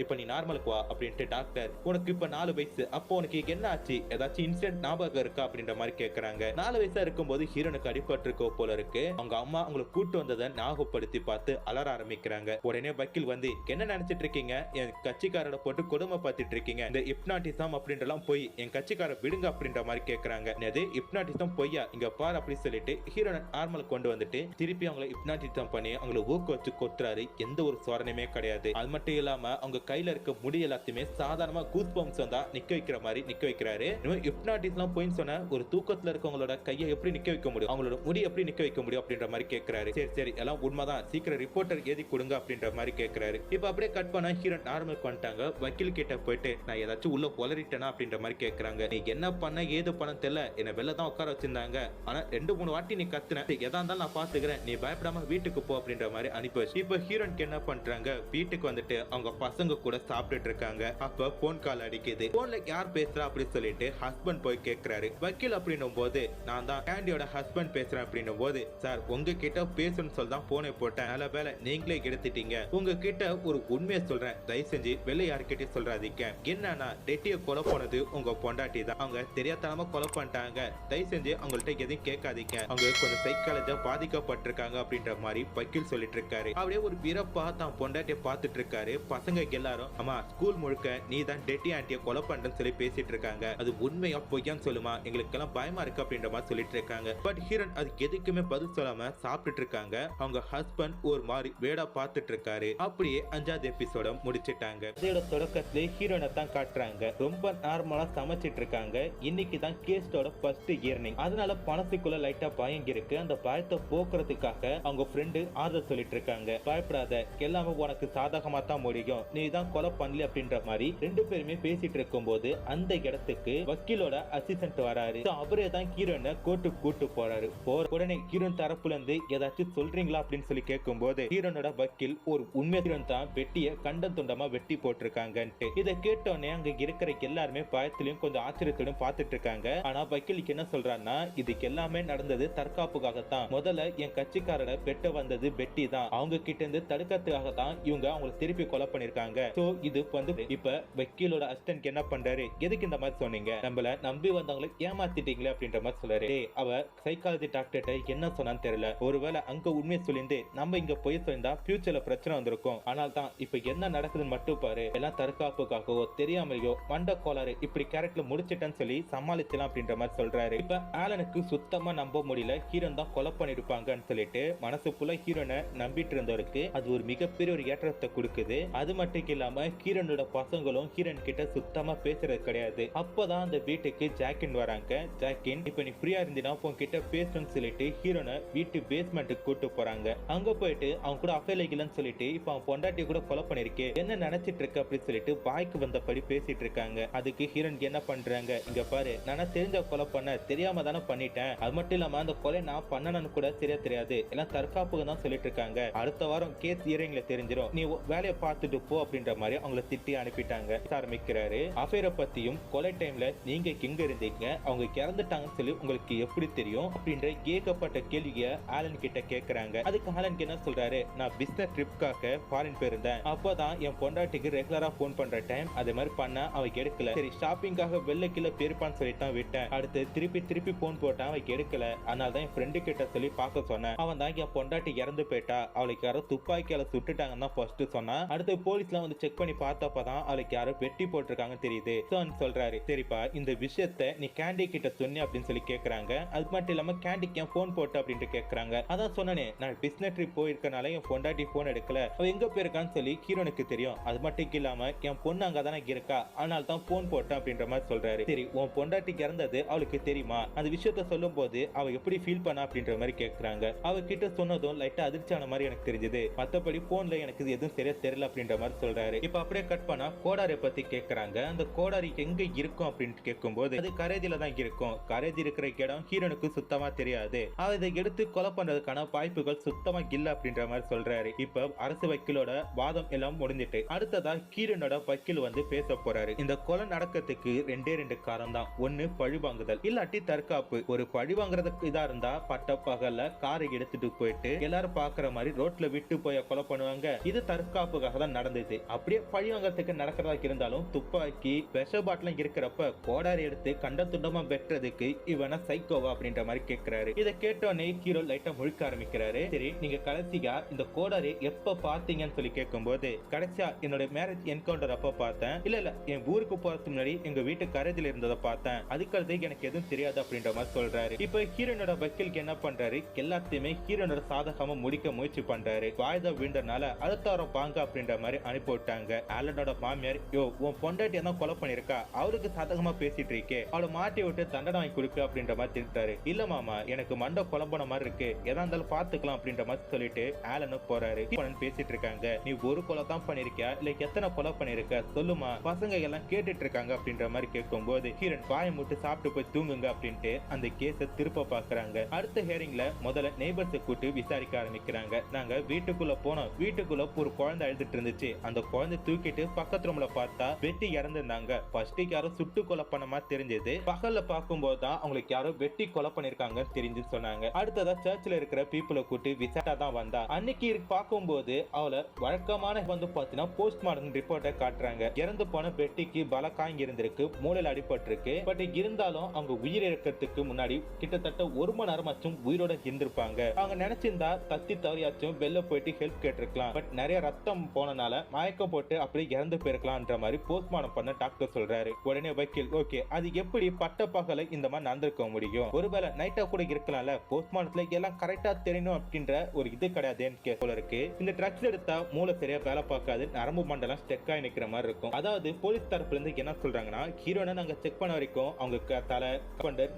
இப்ப நீ நார்மலுக்கு வா அப்படின்ட்டு டாக்டர், உனக்கு இப்ப 4 வயசு, அப்போ உனக்கு என்ன ஆச்சு, ஏதாச்சும் இன்சிடென்ட் ஞாபகம் இருக்கா அப்படின்ற மாதிரி கேக்குறாங்க. 4 வயசா இருக்கும்போது ஹீரோனுக்கு அடிபட்டு இருக்க போல இருக்கு. அவங்க அம்மா அவங்களை கூட்டு வந்ததை ஞாபகப்படுத்தி பார்த்து அலற ஆரம்பிக்கிறாங்க. உடனே வக்கீல் வந்து, என்ன நினைச்சிட்டு இருக்கீங்க, என் கட்சிக்காரோட போட்டு கொடுமை பார்த்துட்டு இருக்கீங்க, இந்த ஹிப்னாட்டிசம் அப்படின்றலாம் போய் என் கட்சிக்கார விடுங்க அப்படின்ற மாதிரி கேக்குறாங்க. இது ஹிப்னாட்டிசம் பொய்யா, இங்க பாரு அப்படி சொல்லிட்டு ஹீரோனை நார்மல் கொண்டு வந்துட்டு திருப்பி அவங்களை ஹிப்னாட்டிசம் பண்ணி அவங்களை ஊக்க வச்சு கொத்துறாரு. எந்த ஒரு சோதனையுமே கிடையாது. அது மட்டும் இல்லாம அவங்க கையில இருக்க முடி எல்லாத்தையுமே சாதாரணமா கூஸ் பம்ப்ஸ் வந்தா நிக்க வைக்கிற மாதிரி நிக்க வைக்கிறாரு. ஹிப்னாட்டிஸ்லாம் போயின்னு சொன்ன ஒரு தூக்கத்துல இருக்கவங்களோட கையை எப்படி நிக்க வைக்க முடியும், அவங்களோட முடி எப்படி நிக்க வைக்க முடியும் அப்படின்ற மாதிரி கேட்கிறாரு. சரி எல்லாம் உண்மைதான், சீக்கிரம் ரிப்போர்ட்டர் எழுதி கொடுங்க அப்படின்ற மாதிரி கேட்கிறாரு. இப்ப அப்படியே கட் பண்ணா ஹீரோ நார்மல் பண்ணிட்டாங்க. வக்கீல் கிட்ட போயிட்டு நான் ஏதாச்சும் உள்ள உளறிட்டேனா அப்படின்ற மாதிரி கேட்கறாங்க. நீ என்ன பண்ண ஏது பண்ண தெரியல, என்ன வெளில தான் உட்கார வச்சிருந்தாங்க, ஆனா 2-3 வாட்டி நீ கத்துன, எதா இருந்தாலும் நான் பாத்துக்கிறேன், நீ பயப்படாம வீட்டுக்கு போ அப்படின்ற மாதிரி அனுப்பி வச்சு இப்ப ஹீரோனுக்கு என்ன பண்றாங்க, வீட்டுக்கு வந்துட்டு அவங்க பசங்க கூட சாப்பிட்டுட்டு இருக்காங்க. அப்ப போன் கால் அடிக்குது. போன்ல யார் பேசுறா அப்படின்னு சொல்லிட்டு ஹஸ்பண்ட் போய் கேட்கிறாரு. வக்கீல் அப்படின்னும் போது நான் தான் கேண்டியோட ஹஸ்பண்ட் பேசுறேன் அப்படின்னும் போது, சார் உங்ககிட்ட பேசணும்னு சொல்லி தான் போனை போட்டேன், நல்ல வேலை நீங்களே எடுத்துட்டீங்க, உங்ககிட்ட ஒரு உண்மையை சொல்றேன், தயவு செஞ்சு வெளில யாருக்கிட்டையும் சொல்றாதீங்க, என்னன்னா டெட்டியை கொலை போனது உங்க பொண்டாட்டி தான், அவங்க தெரியாதனமா கொலை பண்ணிட்டாங்க, தயவு செஞ்சு அவங்கள்ட்ட எதையும் கேட்காதீங்க, அவங்க கொஞ்சம் சைக்காலஜியா பாதிக்கப்பட்டிருக்காங்க அப்படின்ற மாதிரி வக்கீல் சொல்லிட்டு இருக்காரு. அப்படியே ஒரு வீரப்பா தான் பொண்டாட்டியை பார்த்துட்டு இருக்காரு. பசங்க எல்லாரும் அம்மா ஸ்கூல் முழுக்க நீ தான் டெட்டி ஆண்டியை கொலை பண்றேன்னு சொல்லி பேசிட்டு இருக்காங்க, அது உண்மையா பொய்யான்னு சொல்லுமா, எங்களுக்கு எல்லாம் பயமா இருக்கு அப்படின்ற மாதிரி சொல்லிட்டு இருக்காங்க. பட் ஹீரோன் அதுக்கு எதுக்குமே பதில் சொல்லாம சாப்பிட்டுட்டு இருக்காங்க. அவங்க ஹஸ்பண்ட் ஒரு மாதிரி வேடா பார்த்துட்டு இருக்காரு. அப்படியே 5வது எபிசோட முடிச்சிட்டாங்க. இதோட தொடக்கத்துல ஹீரோனை தான் காட்டுறாங்க. ரொம்ப நார்மலா சமைச்சிட்டு இருக்காங்க. இன்னைக்கு தான் கேஸ்டோட ஃபர்ஸ்ட் இயர்னிங், அதனால மனசுக்குள்ள லைட்டா பயம் இருக்கு. அந்த பயத்தை போக்குறதுக்காக அவங்க ஃப்ரெண்டு ஆறுதல் சொல்லிட்டு இருக்காங்க. பயப்படாத, எல்லாமே உனக்கு சாதகமா தான் முடியும், நீ தான் கொலை பண்ணல அப்படின்ற மாதிரி 2 பேருமே பேசிட்டு இருக்கும் போது அந்த இடத்துக்கு வக்கீலோட அசிஸ்டன்ட் வராரு. அவரே தான் ஹீரோனை கோர்ட்டுக்கு கூட்டு போறாரு. உடனே ஹீரோன் தரப்புல இருந்து ஏதாச்சும் சொல்றீங்களா அப்படின்னு சொல்லி கேட்கும் போது ஹீரோனோட வக்கீல் ஒரு உண்மை ஹீரோன் தான் வெட்டிய கண்ட துண்டமா வெட்டி போட்டிருக்காங்கன்ட்டு. இதை கேட்டோடனே அங்க இருக்கிற எல்லாருமே பயத்திலையும் கொஞ்சம் ஆச்சரியத்தோடும் பார்த்துட்டு இருக்காங்க. ஆனா வக்கீலுக்கு என்ன சொல்றான்னா, இதுக்கு எல்லாமே நடந்தது தற்காப்புக்காகத்தான், முதல்ல என் கட்சிக்காரரை வெட்ட வந்தது பெட்டி தான், அவங்க கிட்ட இருந்து தடுக்கிறதுக்காக தான் இவங்க அவங்களை திருப்பி கொலை பண்ணிருக்காங்க. சோ இது வந்து இப்ப வக்கீலோட அசிஸ்டன்ட் என்ன பண்றாரு, எதுக்கு இந்த மாதிரி சொன்னீங்க, நம்மள நம்பி வந்தவங்களை ஏமாத்திட்டீங்களே அப்படின்ற மாதிரி சொல்றாரு. அவ சைக்காலஜி டாக்டர்கிட்ட என்ன சொன்னான்னு தெரியல, ஒருவேளை அங்க உண்மையை சொல்லிருந்து நம்ம இங்க போய் சொல்லிருந்தா ஃபியூச்சர்ல பிரச்சனை வந்திருக்கும், ஆனால் தான் இப்ப என்ன நடக்குதுன்னு மட்டும் பாரு, எல்லாம் தற்காப்புக்காகவோ தெரியாமலையோ மண்ட கோளாறு இப்படி கேரக்டர்ல முடிச்சிட்டேன்னு சொல்லி சமாளிச்சலாம் அப்படின்ற மாதிரி சொல்றாரு. இப்ப ஆலனுக்கு சுத்தமா நம்ப முடியல, ஹீரோன் தான் கொலை பண்ணிருப்பாங்கன்னு சொல்லிட்டு மனசுக்குள்ள ஹீரோனை நம்பிட்டு இருந்தவருக்கு அது ஒரு ஒரு மிகப்பெரிய ஒரு ஏற்றத்தை கொடுக்குது. அது மட்டும் இல்லாம ஹீரோனோட பசங்களும் ஹீரோன் கிட்ட சுத்தமா பேசுறது கிடையாது. அப்பதான் அந்த வீட்டுக்கு ஜாக்கின் வராங்க. ஜாக்கின், இப்ப நீ ஃப்ரீயா இருந்தீனா உன்கிட்ட பேசணும்னு சொல்லிட்டு ஹீரோனை வீட்டு பேஸ்மெண்ட்டுக்கு கூட்டு போறாங்க. அங்க போயிட்டு அவங்க கூட அஃபேர் இல்லைன்னு சொல்லிட்டு இப்ப அவன் பொண்டாட்டி கூட கொலை பண்ணிருக்கே, என்ன நினைச்சிட்டு இருக்க அப்படின்னு சொல்லிட்டு வாய்க்கு வந்தபடி பேசிட்டு இருக்காங்க. அதுக்கு ஹீரோன் என்ன பண்றாங்க, இங்க பாரு, நானா தெரிஞ்ச கொலை பண்ண, தெரியாம தானே பண்ணிட்டேன். அது மட்டும் இல்லாம அந்த கொலை நான் பண்ணனு கூட சரியா தெரியாது, எல்லாம் தற்காப்புக்கு தான் சொல்லிட்டு இருக்காங்க. அடுத்த வாரம் கேஸ் ஹியரிங்ல தெரிஞ்சிடும், நீ வேலையை பார்த்துட்டு போ அப்படின்ற மாதிரி அவங்களை திட்டி அனுப்பிட்டாங்க. ஆரம்பிக்கிறாரு. அஃபேரை பத்தியும் கொலை டைம்ல நீங்க எங்க இருந்தீங்க, அவங்க இறந்துட்டாங்கன்னு சொல்லி உங்களுக்கு எப்படி தெரியும் அப்படின்ற ஏகப்பட்ட கேள்விய ஆலன் கிட்ட கேக்குறாங்க. அதுக்கு ஆலன் என்ன சொல்றாரு, நான் பிசினஸ் ட்ரிப்காக ஃபாரின் போயிருந்தேன். அப்பதான் என் பொண்டாட்டிக்கு ரெகுலரா போன் பண்ற டைம் அதே மாதிரி பண்ண அவ எடுக்கல. சரி, ஷாப்பிங்காக வெள்ள கீழே பேருப்பான்னு சொல்லிட்டு தான் விட்டேன். அடுத்து திருப்பி போன் போட்டான், அவ எடுக்கல. அதனால தான் என் ஃப்ரெண்டு கிட்ட சொல்லி பார்க்க சொன்னேன். அவன் தான் என் பொண்டாட்டி இறந்து போயிட்டா, அவளுக்கு யாரோ துப்பாக்கியால சுட்டுட்டாங்கன்னு தான் ஃபர்ஸ்ட் சொன்னான். அடுத்து போலீஸ்லாம் வந்து செக் பண்ணி பார்த்தப்பதான் அவளுக்கு யாரோ வெட்டி போட்டிருக்காங்கன்னு தெரியுது. சொல்றாரு, சரிப்பா, இந்த விஷயத்த நீ கேண்டி கிட்ட சொன்னி அப்படின்னு சொல்லி கேக்குறாங்க. அது மட்டும் இல்லாம கேண்டிக்கு என் போன் போட்டு அப்படின்ட்டு கேக்குறாங்க. அதான் சொன்னனே, நான் பிசினஸ் ட்ரிப் போயிருக்கனால என் பொண்டாட்டி போன் எடுக்கல, அவ எங்க போயிருக்கான்னு சொல்லி ஹீரோனுக்கு தெரியும். அது மட்டும் இல்லாம என் பொண்ணு அங்கதானே இருக்கா, அதனால தான் போன் போட்டேன் அப்படின்ற மாதிரி சொல்றாரு. சரி, உன் பொண்டாட்டிக்கு இறந்தது அவளுக்கு தெரியுமா, அந்த விஷயத்த சொல்லும் போது அவ எப்படி ஃபீல் பண்ணா அப்படின்ற மாதிரி கேக்குறாங்க. அவ கிட்ட சொன்னதும் லைட்டா அதிர்ச்சியான மாதிரி எனக்கு தெரிஞ்சது, மத்தபடி போன்ல எனக்கு எதுவும் சரியா தெரியல அப்படின்ற மாதிரி சொல்றாரு. இப்ப அப்படியே கட் பண்ணா கோடாரி பத்தி கேக்குறாங்க. அந்த கோடாரி எங்க இருக்கும் அப்படின்னு கேட்கும்போது அது கரேஜில தான் இருக்கும். கரேஜ் இருக்கிற இடம் ஹீரோனுக்கு சுத்தமா தெரியாது. அவ இதை எடுத்து கொலை பண்றதுக்கான வாய்ப்புகள் சுத்தமா இல்ல அப்படின்ற மாதிரி சொல்றாரு. இப்ப அரசு வக்கீலோட வாதம் எல்லாம் முடிஞ்சிட்டு அடுத்ததா ஹீரோனோட வக்கீல் வந்து பேச போறாரு. இந்த கொலை நடக்கிறதுக்கு ரெண்டு காரணம் தான். ஒன்னு பழிவாங்குதல், இல்லாட்டி தற்காப்பு. ஒரு பழிவாங்குறதுக்கு இதா இருந்தா பட்ட பகல்ல காரை எடுத்துட்டு போயிட்டு எல்லாரும் பாக்குற மாதிரி ரோட்ல விட்டு போய் கொலை பண்ணுவாங்க. இது தற்காப்புக்காக தான் நடந்தது. அப்படியே பழிவாங்கறதுக்கு நடக்கிறதா இருந்தாலும் துப்பாக்கி விஷ பாட்டிலும் இருக்கிறப்ப கோடாரி எடுத்து கண்ட துண்டமா வெட்டுறதுக்கு இவன சைக்கோவா அப்படின்ற மாதிரி கேட்கிறாரு. இதை கேட்டோன்னே ஹீரோ லைட்டா முழிக்க ஆரம்பிக்கிறாரு. சரி, நீங்க கடைசியா இந்த கோடாரி எப்ப பாத்தீங்கன்னு சொல்லி கேட்கும்போது, கடைசியா என்னோட மேரேஜ் என்கவுண்டர் அப்ப பார்த்தேன். இல்ல என் ஊருக்கு போறதுக்கு முன்னாடி எங்க வீட்டு கரையில இருந்ததை பார்த்தேன். அதுக்கடுத்து எனக்கு எதுவும் தெரியாது அப்படின்ற மாதிரி சொல்றாரு. இப்ப ஹீரோனோட வக்கீலுக்கு என்ன பண்றாரு, எல்லாத்தையுமே ஹீரோனோட சாதகமா முடிக்க முயற்சி பண்றாரு. வாய்தா வீண்டனால அடுத்த வாரம் வாங்க அப்படின்ற மாதிரி அனுப்பி விட்டாங்க. ஆலனோட மாமியார், யோ, உன் பொண்டாட்டி என்ன கொலை பண்ணிருக்கா, அவருக்கு சாதகமா பேசிட்டு இருக்கே, அவளை மாட்டி விட்டு தண்டனை வாங்கி கொடுக்க அப்படின்ற மாதிரி திட்டாரு. இல்ல மாமா, எனக்கு மண்டை குழம்புன மாதிரி இருக்கு, எதா இருந்தாலும் பாத்துக்கலாம் அப்படின்ற மாதிரி சொல்லிட்டு ஆலனும் போறாரு. பேசிட்டு இருக்காங்க, நீ ஒரு கொலை தான் பண்ணிருக்கியா இல்ல எத்தனை கொலை பண்ணிருக்க சொல்லுமா, பசங்க எல்லாம் கேட்டுட்டு இருக்காங்க அப்படின்ற மாதிரி கேட்கும் போது ஹீரன் வாயை முட்டு சாப்பிட்டு போய் தூங்குங்க அப்படின்ட்டு அந்த கேஸ திருப்ப பாக்குறாங்க. அடுத்த ஹியரிங்ல முதல்ல நெய்பர்ஸை கூட்டி விசாரிக்க ஆரம்பிக்கிறாங்க. நாங்க வீட்டுக்குள்ள போனோம், வீட்டுக்குள்ள ஒரு குழந்தை அழுதுட்டு இருந்துச்சு, அந்த குழந்தை தூக்கிட்டு பக்கத்து ரூம்ல பார்த்தா வெட்டி இறந்திருந்தாங்க. ஃபர்ஸ்ட் யாரோ சுட்டு கொலை பண்ண மாதிரி தெரிஞ்சது, பகல்ல பார்க்கும்போது தான் அவங்களுக்கு யாரோ வெட்டி கொலை பண்ணிருக்காங்க தெரிஞ்சு சொன்னாங்க. அடுத்ததா சர்ச்சில் இருக்கிற பீப்புளை கூட்டி விசாரிட்டா தான் வந்தா. அன்னைக்கு பார்க்கும்போது அவளை வழக்கமான வந்து பாத்தீங்கன்னா போஸ்ட்மார்டம் ரிப்போர்ட்டை காட்டுறாங்க. இறந்து போன பெட்டிக்கு பல காய்ங்க இருந்திருக்கு, மூளையில் அடிபட்டிருக்கு. பட் இருந்தாலும் அவங்க உயிர் இறக்கிறதுக்கு முன்னாடி கிட்டத்தட்ட 1 மணி நேரமாச்சும் உயிரோட இருந்திருப்பாங்க. அவங்க நினைச்சிருந்தா தத்தி தவறியாச்சும் வெளில போயிட்டு ஹெல்ப் கேட்டிருக்கலாம். பட் நிறைய ரத்தம் போனனால மயக்கம் போட்டு அப்படியே இறந்து போயிருக்கலாம்ன்ற மாதிரி போஸ்ட்மார்டம் பண்ண டாக்டர் சொல்றாரு. உடனே வக்கீல், ஓகே, அது எப்படி பட்ட பகல இந்த மாதிரி நடந்திருக்க முடியும், ஒருவேளை நைட்டா கூட இருக்கலாம்ல, போஸ்ட்மார்டத்துல எல்லாம் கரெக்டா தெரியணும் அப்படின்ற ஒரு இது கிடையாதுன்னு போல இருக்கு. இந்த ட்ரக்ஸ் எடுத்தா மூளை சரியா வேலை பார்க்காது, நரம்பு மண்டலம் ஸ்டெக் ஆகி நிக்கிற மாதிரி இருக்கும். அதாவது போலீஸ் தரப்புல இருந்து என்ன சொல்றாங்கன்னா, ஹீரோனை நாங்க செக் பண்ண வரைக்கும் அவங்க தலை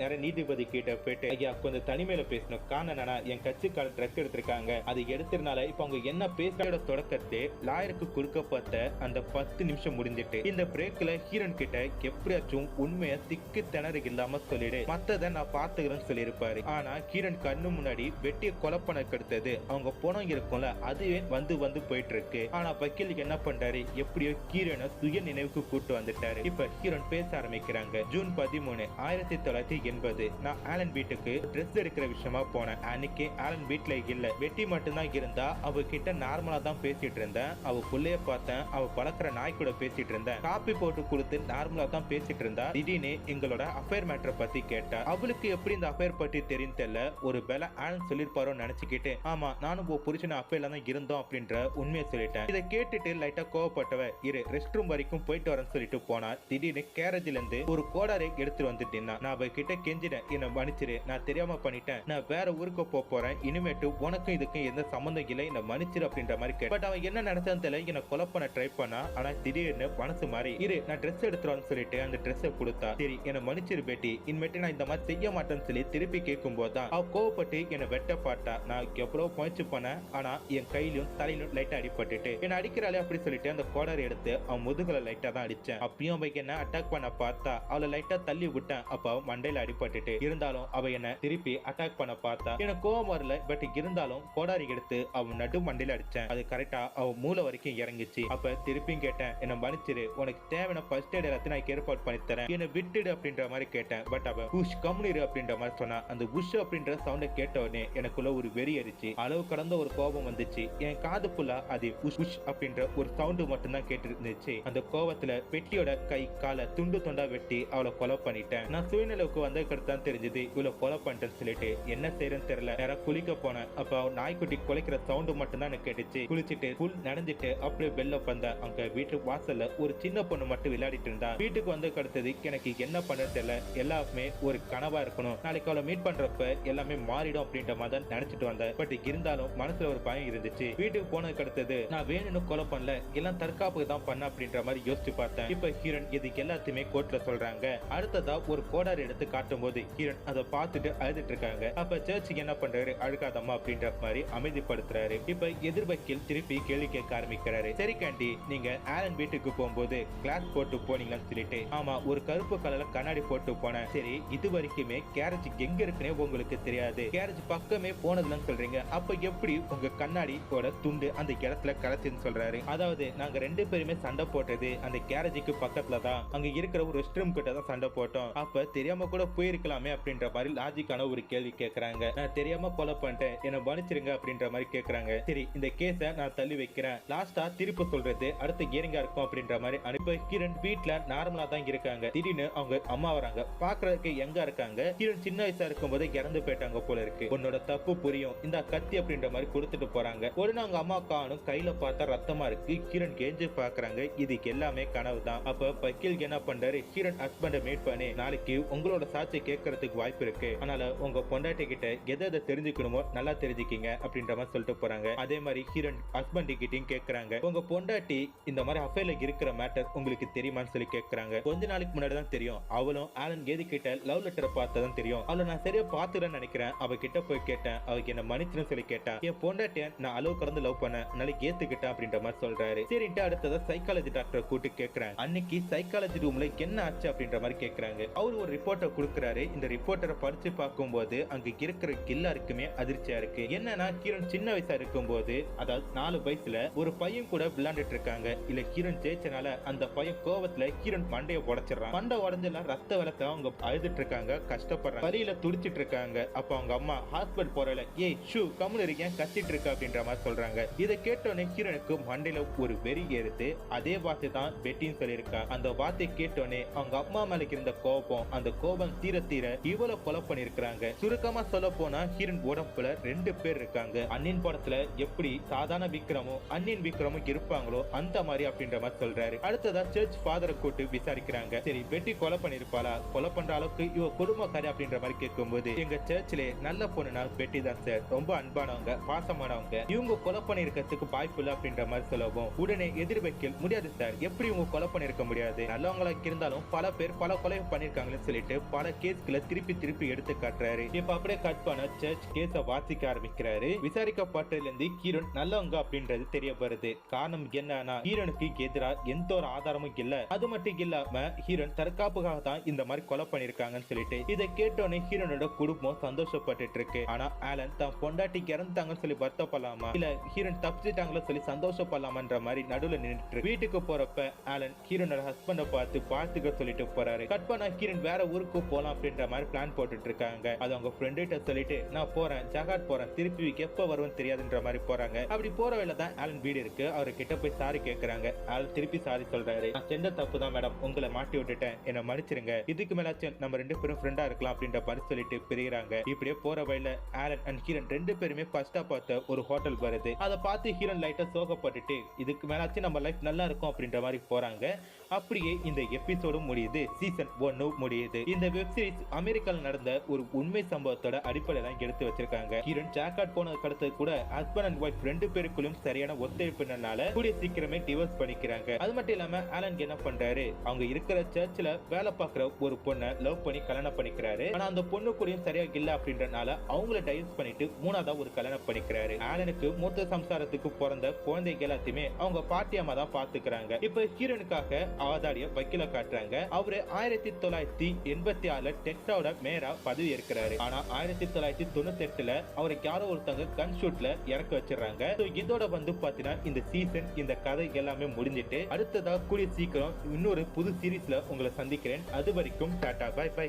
நிறைய நீதிபதி கிட்ட போயிட்டு, ஐயா கொஞ்சம் தனிமையில பேசணும், காரணம் என் கட்சிக்கார ட்ரக் எடுத்திருக்காங்க, அது எடுத்ததுனால இப்ப அவங்க என்ன பேசுறோட தொடக்கத்தை லாயருக்கு கொடுக்கப்பட்ட அந்த 10 நிமிஷம் முடிஞ்சிட்டு இந்த பிரேக்ல ஹீரோன் கிட்ட எப்படியாச்சும் உண்மையை திக்கு திணறு இல்லாம சொல்லிடு, மத்ததை நான் பாத்துக்கிறேன்னு சொல்லியிருப்பாரு. ஆனா ஹீரோன் கண்ணு முன்னாடி வெட்டிய கொலை பண்ண கெடுத்தது அவங்க பணம் இருக்கும்ல, அதுவே வந்து போயிட்டு இருக்கு. ஆனா வக்கீலுக்கு என்ன பண்றாரு, எப்படியோ ஹீரோனை சுய நினைவுக்கு கூட்டு வந்துட்டாரு. இப்ப ஹீரோன் பேச ஆரம்பிக்கிறாங்க. ஜூன் 13, 1980 நான் ஆலன் வீட்டுக்கு ட்ரெஸ் எடுக்கிற விஷயமா போனேன். அன்னைக்கு ஆலன் வீட்டுல இல்ல, வெட்டி மட்டும்தான் இருந்தா. அவ கிட்ட நார்மலா தான் பேசிட்டு இருந்தேன். அவ புள்ளைய பார்த்தேன், அவ பழக்கிற நாய் கூட பேசிட்டு இருந்தேன். காப்பி போட்டு கொடுத்து நார்மலா தான் பேசிட்டு இருந்தா. திடீர்னு எங்களோட அஃபேர் மேட்டரை பத்தி கேட்டா. அவளுக்கு எப்படி இந்த அஃபேர் பத்தி தெரியும் தெரியல, ஒரு வேலை ஆலன் சொல்லிருப்பாரோ நினைச்சுக்கிட்டு, ஆமா நானும் புருஷன் அஃபேர்ல தான் இருந்தோம் அப்படின்ற உண்மையை சொல்லிட்டேன். இதை கேட்டுட்டு லைட்டா கோவப்பட்டவ, இரு ரெஸ்ட் ரூம் வரைக்கும் போயிட்டு வரேன்னு சொல்லிட்டு போனா. திடீர்னு கேரேஜ்ல இருந்து ஒரு கோடாரை எடுத்துட்டு வந்துட்டேன்னா. நான் அவ கிட்ட கெஞ்சிட்டேன், என்ன மன்னிச்சிரு, நான் தெரியாம பண்ணிட்டேன், நான் வேற ஊருக்கு போறேன், இனிமேட்டு உனக்கும் இதுக்கும் எந்த சம்பந்தம் இல்லை, என்ன மன்னிச்சு மன்னிச்சிரு அப்படின்ற மாதிரி கேட்டு பட் அவன் என்ன நினைச்சான்னு தெரியல என்ன கொலை பண்ண ட்ரை பண்ணா. ஆனா திடீர்னு மனசு மாறி இரு நான் ட்ரெஸ் எடுத்துருவான்னு சொல்லிட்டு அந்த ட்ரெஸ்ஸை கொடுத்தா. சரி என்ன மன்னிச்சிரு பேட்டி, இனிமேட்டு நான் இந்த மாதிரி செய்ய மாட்டேன்னு சொல்லி திருப்பி கேட்கும் போதுதான் அவ கோவப்பட்டு என்ன வெட்ட பாட்டா. நான் எவ்வளவு முயற்சி பண்ணேன், ஆனா என் கையிலும் தலையிலும் லைட்டா அடிபட்டுட்டு என்ன அடிக்கிறாளே அப்படி சொல்லிட்டு அந்த கோடர் எடுத்து அவன் முதுகுல லைட்டா தான் அடிச்சேன். அப்பயும் அவ என்ன அட்டாக் பண்ண பார்த்தா. அவளை லைட்டா தள்ளி விட்டேன். அப்ப அவ மண்டையில அடிபட்டுட்டு இருந்தாலும் அவ என்ன திருப்பி அட்டாக் பண்ண பார்த்தா. எனக்கு கோவம் வரல, பட் இருந்தாலும் கோடாரி எடுத்து அவன் நடு மண்டையில அடிச்சேன். அது கரெக்டா அவ மூளை வரைக்கும் இறங்கிச்சு. அப்ப திருப்பியும் கேட்டேன் என்ன மன்னிச்சிரு, உனக்கு தேவையான ஃபர்ஸ்ட் எய்ட் எல்லாத்தையும் நான் ஏற்பாடு பண்ணி தரேன், என்ன விட்டுடு அப்படின்ற மாதிரி கேட்டேன். பட் அவ புஷ் கம்முனிரு அப்படின்ற மாதிரி சொன்னா. அந்த புஷ் அப்படின்ற சவுண்ட கேட்ட உடனே எனக்குள்ள ஒரு வெறி அடிச்சு அளவு கடந்த ஒரு கோபம் வந்துச்சு. என் காது புல்லா அது புஷ் புஷ் அப்படின்ற ஒரு சவுண்டு மட்டும் தான் கேட்டு இருந்துச்சு. அந்த கோபத்துல பெட்டியோட கை காலை துண்டு துண்டா வெட்டி அவளை கொலை பண்ணிட்டேன். நான் சுயநிலைக்கு வந்ததுக்கு தான் தெரிஞ்சது இவ்வளவு கொலை பண்ணிட்டேன்னு சொல்லிட்டு என்ன செய்யறேன்னு தெரியல. நேரம் குளிக்க போனேன். அப்ப நாய்க்குட்டி குலைக்கிற சவுண்டு மட்டும் தான் எனக்கு கேட்டுச்சு. குளிச்சுட்டு புல் நனைஞ்சிட்டு அப்படியே வெளில வந்தேன். அங்க வீட்டு வாசல்ல ஒரு சின்ன பொண்ணு மட்டும் விளையாடிட்டு இருந்தா. வீட்டுக்கு வந்து அடுத்தது எனக்கு என்ன பண்ணது தெரியல. எல்லாமே ஒரு கனவா இருக்கணும், நாளைக்கு அவளை மீட் பண்றப்ப எல்லாமே மாறிடும் அப்படின்ற மாதிரி நினைச்சிட்டு வந்தேன். பட் இருந்தாலும் மனசுல ஒரு பயம் இருந்துச்சு. வீட்டுக்கு போனதுக்கு அடுத்தது நான் வேணும்னு கொலை பண்ணல, எல்லாம் தற்காப்புக்கு தான் பண்ண அப்படின்ற மாதிரி யோசிச்சு பார்த்தேன். இப்ப ஹீரன் இதுக்கு எல்லாத்தையுமே கோர்ட்ல சொல்றாங்க. அடுத்ததா ஒரு கோடாரி எடுத்து காட்டும் போது ஹீரன் அதை பார்த்துட்டு அழுதுட்டு இருக்காங்க. அப்ப சர்ச்சுக்கு என்ன பண்றாரு, அழுகாதம்மா அப்படின்ற மாதிரி அமைதிப்படுத்துறாரு. இப்ப எதிர்பக்கில் திருப்பி கேள்வி கேட்க ஆரம்பிக்கிறாரு. சரி கேண்டி, நீங்க ஆலன் வீட்டுக்கு போகும்போது கிளாஸ் போட்டு போனீங்கன்னு சொல்லிட்டு ஆமா ஒரு கருப்பு கலர்ல கண்ணாடி போட்டு போனேன். சரி இது வரைக்குமே கேரேஜ் எங்க இருக்குன்னே உங்களுக்கு தெரியாது, கேரேஜ் பக்கமே போனதுலன்னு சொல்றீங்க. அப்ப எப்படி உங்க கண்ணாடியோட துண்டு அந்த இடத்துல கலத்துன்னு சொல்றாரு. அதாவது நாங்க ரெண்டு பேருமே சண்டை போட்டது அந்த கேரேஜுக்கு பக்கத்துல தான், அங்க இருக்கிற ஒரு ரெஸ்ட் ரூம் கிட்ட தான் சண்டை போட்டோம். அப்ப தெரியாம கூட போயிருக்கலாமே அப்படின்ற மாதிரி லாஜிக்கான ஒரு கேள்வி கேட்கறாங்க. நான் தெரியாம கொலை பண்ணிட்டேன், என்ன மன்னிச்சிருங்க அப்படின்ற மாதிரி கேட்கறாங்க. சரி இந்த கேஸ நான் தள்ளி வைக்கிறேன், லாஸ்டா திருப்பி சொல்றது அடுத்த கியரிங்கா இருக்கும் அப்படின்ற மாதிரி அனுப்ப. கிரண் வீட்ல நார்மலா தான் இருக்காங்க. திடீர்னு அவங்க அம்மா வராங்க. பாக்குறதுக்கு எங்க இருக்காங்க, கிரண் சின்ன வயசா இருக்கும் போது இறந்து போயிட்டாங்க போல இருக்கு, உன்னோட தப்பு புரியும், இந்த கத்தி அப்படின்ற மாதிரி கொடுத்துட்டு போறாங்க. உடனே அவங்க அம்மா காணும் கையில பார்த்தா ரத்தமா இருக்கு. கிரண் கெஞ்சு பாக்குறாங்க. இதுக்கு எல்லாமே கனவு தான். அப்ப வக்கீல் என்ன பண்றாரு, கிரண் ஹஸ்பண்ட மீட் பண்ணி நாளைக்கு உங்களோட சாட்சி கேட்கறதுக்கு வாய்ப்பு இருக்கு, அதனால உங்க பொண்டாட்டி கிட்ட எதை தெரிஞ்சுக்கணுமோ நல்லா தெரிஞ்சுக்கீங்க அப்படின்ற மாதிரி சொல்லிட்டு போறாங்க. அதே மாதிரி கிரண் ஹஸ்பண்ட் கிட்டையும் கேட்கறாங்க, உங்க பொண்டாட்டி இந்த மாதிரி அஃபேர்ல இருக்கிற மேட்டர் உங்களுக்கு தெரியுமான்னு சொல்லி கேட்கறாங்க. கொஞ்ச நாளைக்கு முன்னாடி தான் தெரியும், அவளும் ஆலன் கேதி கிட்ட லவ் லெட்டரை பார்த்ததான் தெரியும், அவளை நான் சரியா பார்த்துறேன்னு நினைக்கிறேன், அவ கிட்ட போய் கேட்டேன், அவருக்கு என்ன மன்னிச்சுன்னு சொல்லி கேட்டா. என் பொண்டாட்டிய நான் அளவு கடந்து லவ் பண்ணேன், நாளைக்கு ஏத்துக்கிட்டேன் அப்படின்ற மாதிரி சொல்றாரு. சரின்ட்டு அடுத்ததா சைக்காலஜி டாக்டரை கூட்டு கேட்கறாங்க. அன்னைக்கு சைக்காலஜி ரூம்ல என்ன ஆச்சு அப்படின்ற மாதிரி கேட்கறாங்க. அவர் ஒரு ரிப்போர்ட்டை கொடுக்கறாரு. இந்த ரிப்போர்ட்டரை படிச்சு பார்க்கும்போது அங்க இருக்கிற எல்லாருக்குமே அதிர்ச்சியா இருக்கு. என்னன்னா கிரண் சின்ன வயசா இருக்கும் போது, அதாவது 4 வயசுல ஒரு பையன் கூட விளையாண்டுட்டு இருக்காங்க. இல்ல கிரண் ஜெயிச்சனால அந்த பையன் கோவத்துல கிரண் மண்டைய உடைச்சிடறான். மண்டை உடஞ்செல்லாம் ரத்த வெள்ளத்தை அவங்க அழுதுட்டு இருக்காங்க, கஷ்டப்படுறாங்க, வலியில துடிச்சிட்டு இருக்காங்க. அப்ப அவங்க அம்மா ஹாஸ்பிட்டல் போறல ஏய் ஷூ கம்முனு இருக்கேன் கத்திட்டு இருக்க அப்படின்ற மாதிரி சொல்றாங்க. இதை கேட்டோன்னே கிரணுக்கு மண்டையில ஒரு வெறி ஏறுது. அதே வார்த்தை தான் பெட்டின்னு சொல்லியிருக்கா. அந்த வார்த்தை கேட்டோன்னே அவங்க அம்மா மேல இருந்த கோபம், அந்த கோபம் தீர தீர இவ்வளவு கொலை பண்ணிருக்காங்க. சுருக்கமா சொல்ல போனா ஹீரன் உடம்புல 2 பேர் இருக்காங்க. அன்னின் படத்துல எப்படி சாதாரண விக்ரமும் அன்னின் விக்ரமும் இருப்பாங்களோ அந்த மாதிரி அப்படின்ற மாதிரி சொல்றாரு. அடுத்ததா சர்ச் ஃபாதரை கூட்டு விசாரிக்கிறாங்க. சரி பெட்டி கொலை பண்ணிருப்பாளா, கொலை பண்ற அளவுக்கு இவ குடும்பக்காரி அப்படின்ற மாதிரி கேட்கும்போது, எங்க சர்ச்சிலே நல்ல பொண்ணுனா பெட்டி தான் சார், ரொம்ப அன்பானவங்க பாசமானவங்க, இவங்க கொலை பண்ணிருக்கிறதுக்கு வாய்ப்பு இல்லை அப்படின்ற மாதிரி சொல்லவும் உடனே எதிர்வைக்கல் முடியாது சார், எப்படி இவங்க கொலை பண்ணிருக்க முடியாது, நல்லவங்களா இருந்தாலும் பல பேர் பல கொலை பண்ணிருக்காங்கன்னு சொல்லிட்டு பல கேஸ்களை திருப்பி திருப்பி எடுத்து காட்டுறாரு. இப்ப அப்படியே கட் பண்ண சர்ச் கேஸ வாசிக்க ஆரம்பிக்கிறாரு. விசாரிக்கப்பட்டதுல இருந்து ஹீரோன் நல்லவங்க அப்படின்றது தெரிய வருது. காரணம் என்னன்னா ஹீரோனுக்கு எதிராக எந்த ஒரு ஆதாரமும் இல்ல, அது மட்டும் இல்லாம ஹீரோன் தற்காப்புக்காக தான் இந்த மாதிரி கொலை பண்ணிருக்காங்கன்னு சொல்லிட்டு இதை கேட்டோன்னே ஹீரோனோட குடும்பம் சந்தோஷப்பட்டு இருக்கு. ஆனா ஆலன் தான் பொண்டாட்டிக்கு இறந்துட்டாங்கன்னு சொல்லி வருத்தப்படலாமா இல்ல ஹீரோன் தப்பிச்சிட்டாங்களோ சொல்லி சந்தோஷப்படலாமன்ற மாதிரி நடுவுல நின்றுட்டு வீட்டுக்கு போறப்ப ஆலன் ஹீரோனோட ஹஸ்பண்ட பார்த்து பார்த்துக்க சொல்லிட்டு போறாரு. கட் பண்ணா ஹீரோன் வேற ஊருக்கு போலாம் அப்படின்ற மாதிரி பிளான் போட்டுட்டு இருக்காங்க. அது அவங்க ஃப்ரெண்ட்ட சொல்லிட்டு நான் போறேன் ஜகாட் போறேன், திருப்பி எப்ப வருவேன்னு தெரியாதுன்ற மாதிரி போறாங்க. அப்படி போற வேலை தான் ஆலன் வீடு இருக்கு. அவரு கிட்ட போய் சாரி கேட்கறாங்க. ஆலன் திருப்பி சாரி சொல்றாரு. நான் செஞ்ச தப்பு தான் மேடம், உங்களை மாட்டி விட்டுட்டேன், என்ன மன்னிச்சிருங்க, இதுக்கு மேலாச்சும் நம்ம 2 பேரும் ஃப்ரெண்டா இருக்கலாம் அப்படின்ற மாதிரி சொல்லிட்டு பிரிகிறாங்க. இப்படியே போற வழியில ஆலன் அண்ட் ஹீரோன் 2 பேருமே ஃபர்ஸ்டா பார்த்த ஒரு ஹோட்டல் வருது. அதை பார்த்து ஹீரோன் லைட்டா சோகப்பட்டுட்டு இதுக்கு மேலாச்சும் நம்ம லைஃப் நல்லா இருக்கும் அப்படின்ற மாதிரி போறாங்க. அப்படியே இந்த எபிசோடும் முடியுது. சீசன் 1 முடியுது. இந்த வெப் சீரிஸ் அமெரிக்கால நடந்த ஒரு உண்மை சம்பவத்தோட அடிப்படையில எடுத்து வச்சிருக்காங்க. ஹீரோன் ஜாக்காட் போனதுக்கு அடுத்து கூட ஹஸ்பண்ட் அண்ட் ஒய்ஃப் ரெண்டு பேருக்குள்ளும் சரியான ஒத்துழைப்புனால கூடிய சீக்கிரமே டிவோர்ஸ் பண்ணிக்கிறாங்க. அது மட்டும் இல்லாம ஆலன் என்ன பண்றாரு, அவங்க இருக்கிற சர்ச்ல வேலை பார்க்கிற ஒரு பொண்ணை லவ் பண்ணி கல்யாணம் பண்ணிக்கிறாரு. ஆனா அந்த பொண்ணு கூடயும் சரியா இல்ல அப்படின்றனால அவங்கள டைவர்ஸ் பண்ணிட்டு மூணாவதா ஒரு கல்யாணம் பண்ணிக்கிறாரு. ஆலனுக்கு மூத்த சம்சாரத்துக்கு பிறந்த குழந்தைகள் எல்லாத்தையுமே அவங்க பாட்டியம்மா தான் பாத்துக்கிறாங்க. இப்ப ஹீரோனுக்காக அவதாரிய வக்கீல காட்டுறாங்க. அவரு 1986 டெக்ஸாவோட மேயரா பதவி ஏற்கிறாரு. ஆனா 1998 அவருக்கு யாரோ ஒருத்தங்க கன் ஷூட்ல இறக்க வச்சிடறாங்க. இதோட பாத்தீங்கன்னா இந்த சீசன் இந்த கதை எல்லாமே முடிஞ்சிட்டு அடுத்ததா கூடிய சீக்கிரம் இன்னொரு புது சீரீஸ்ல உங்களை சந்திக்கிறேன். அது வரைக்கும் டாடா பை பை.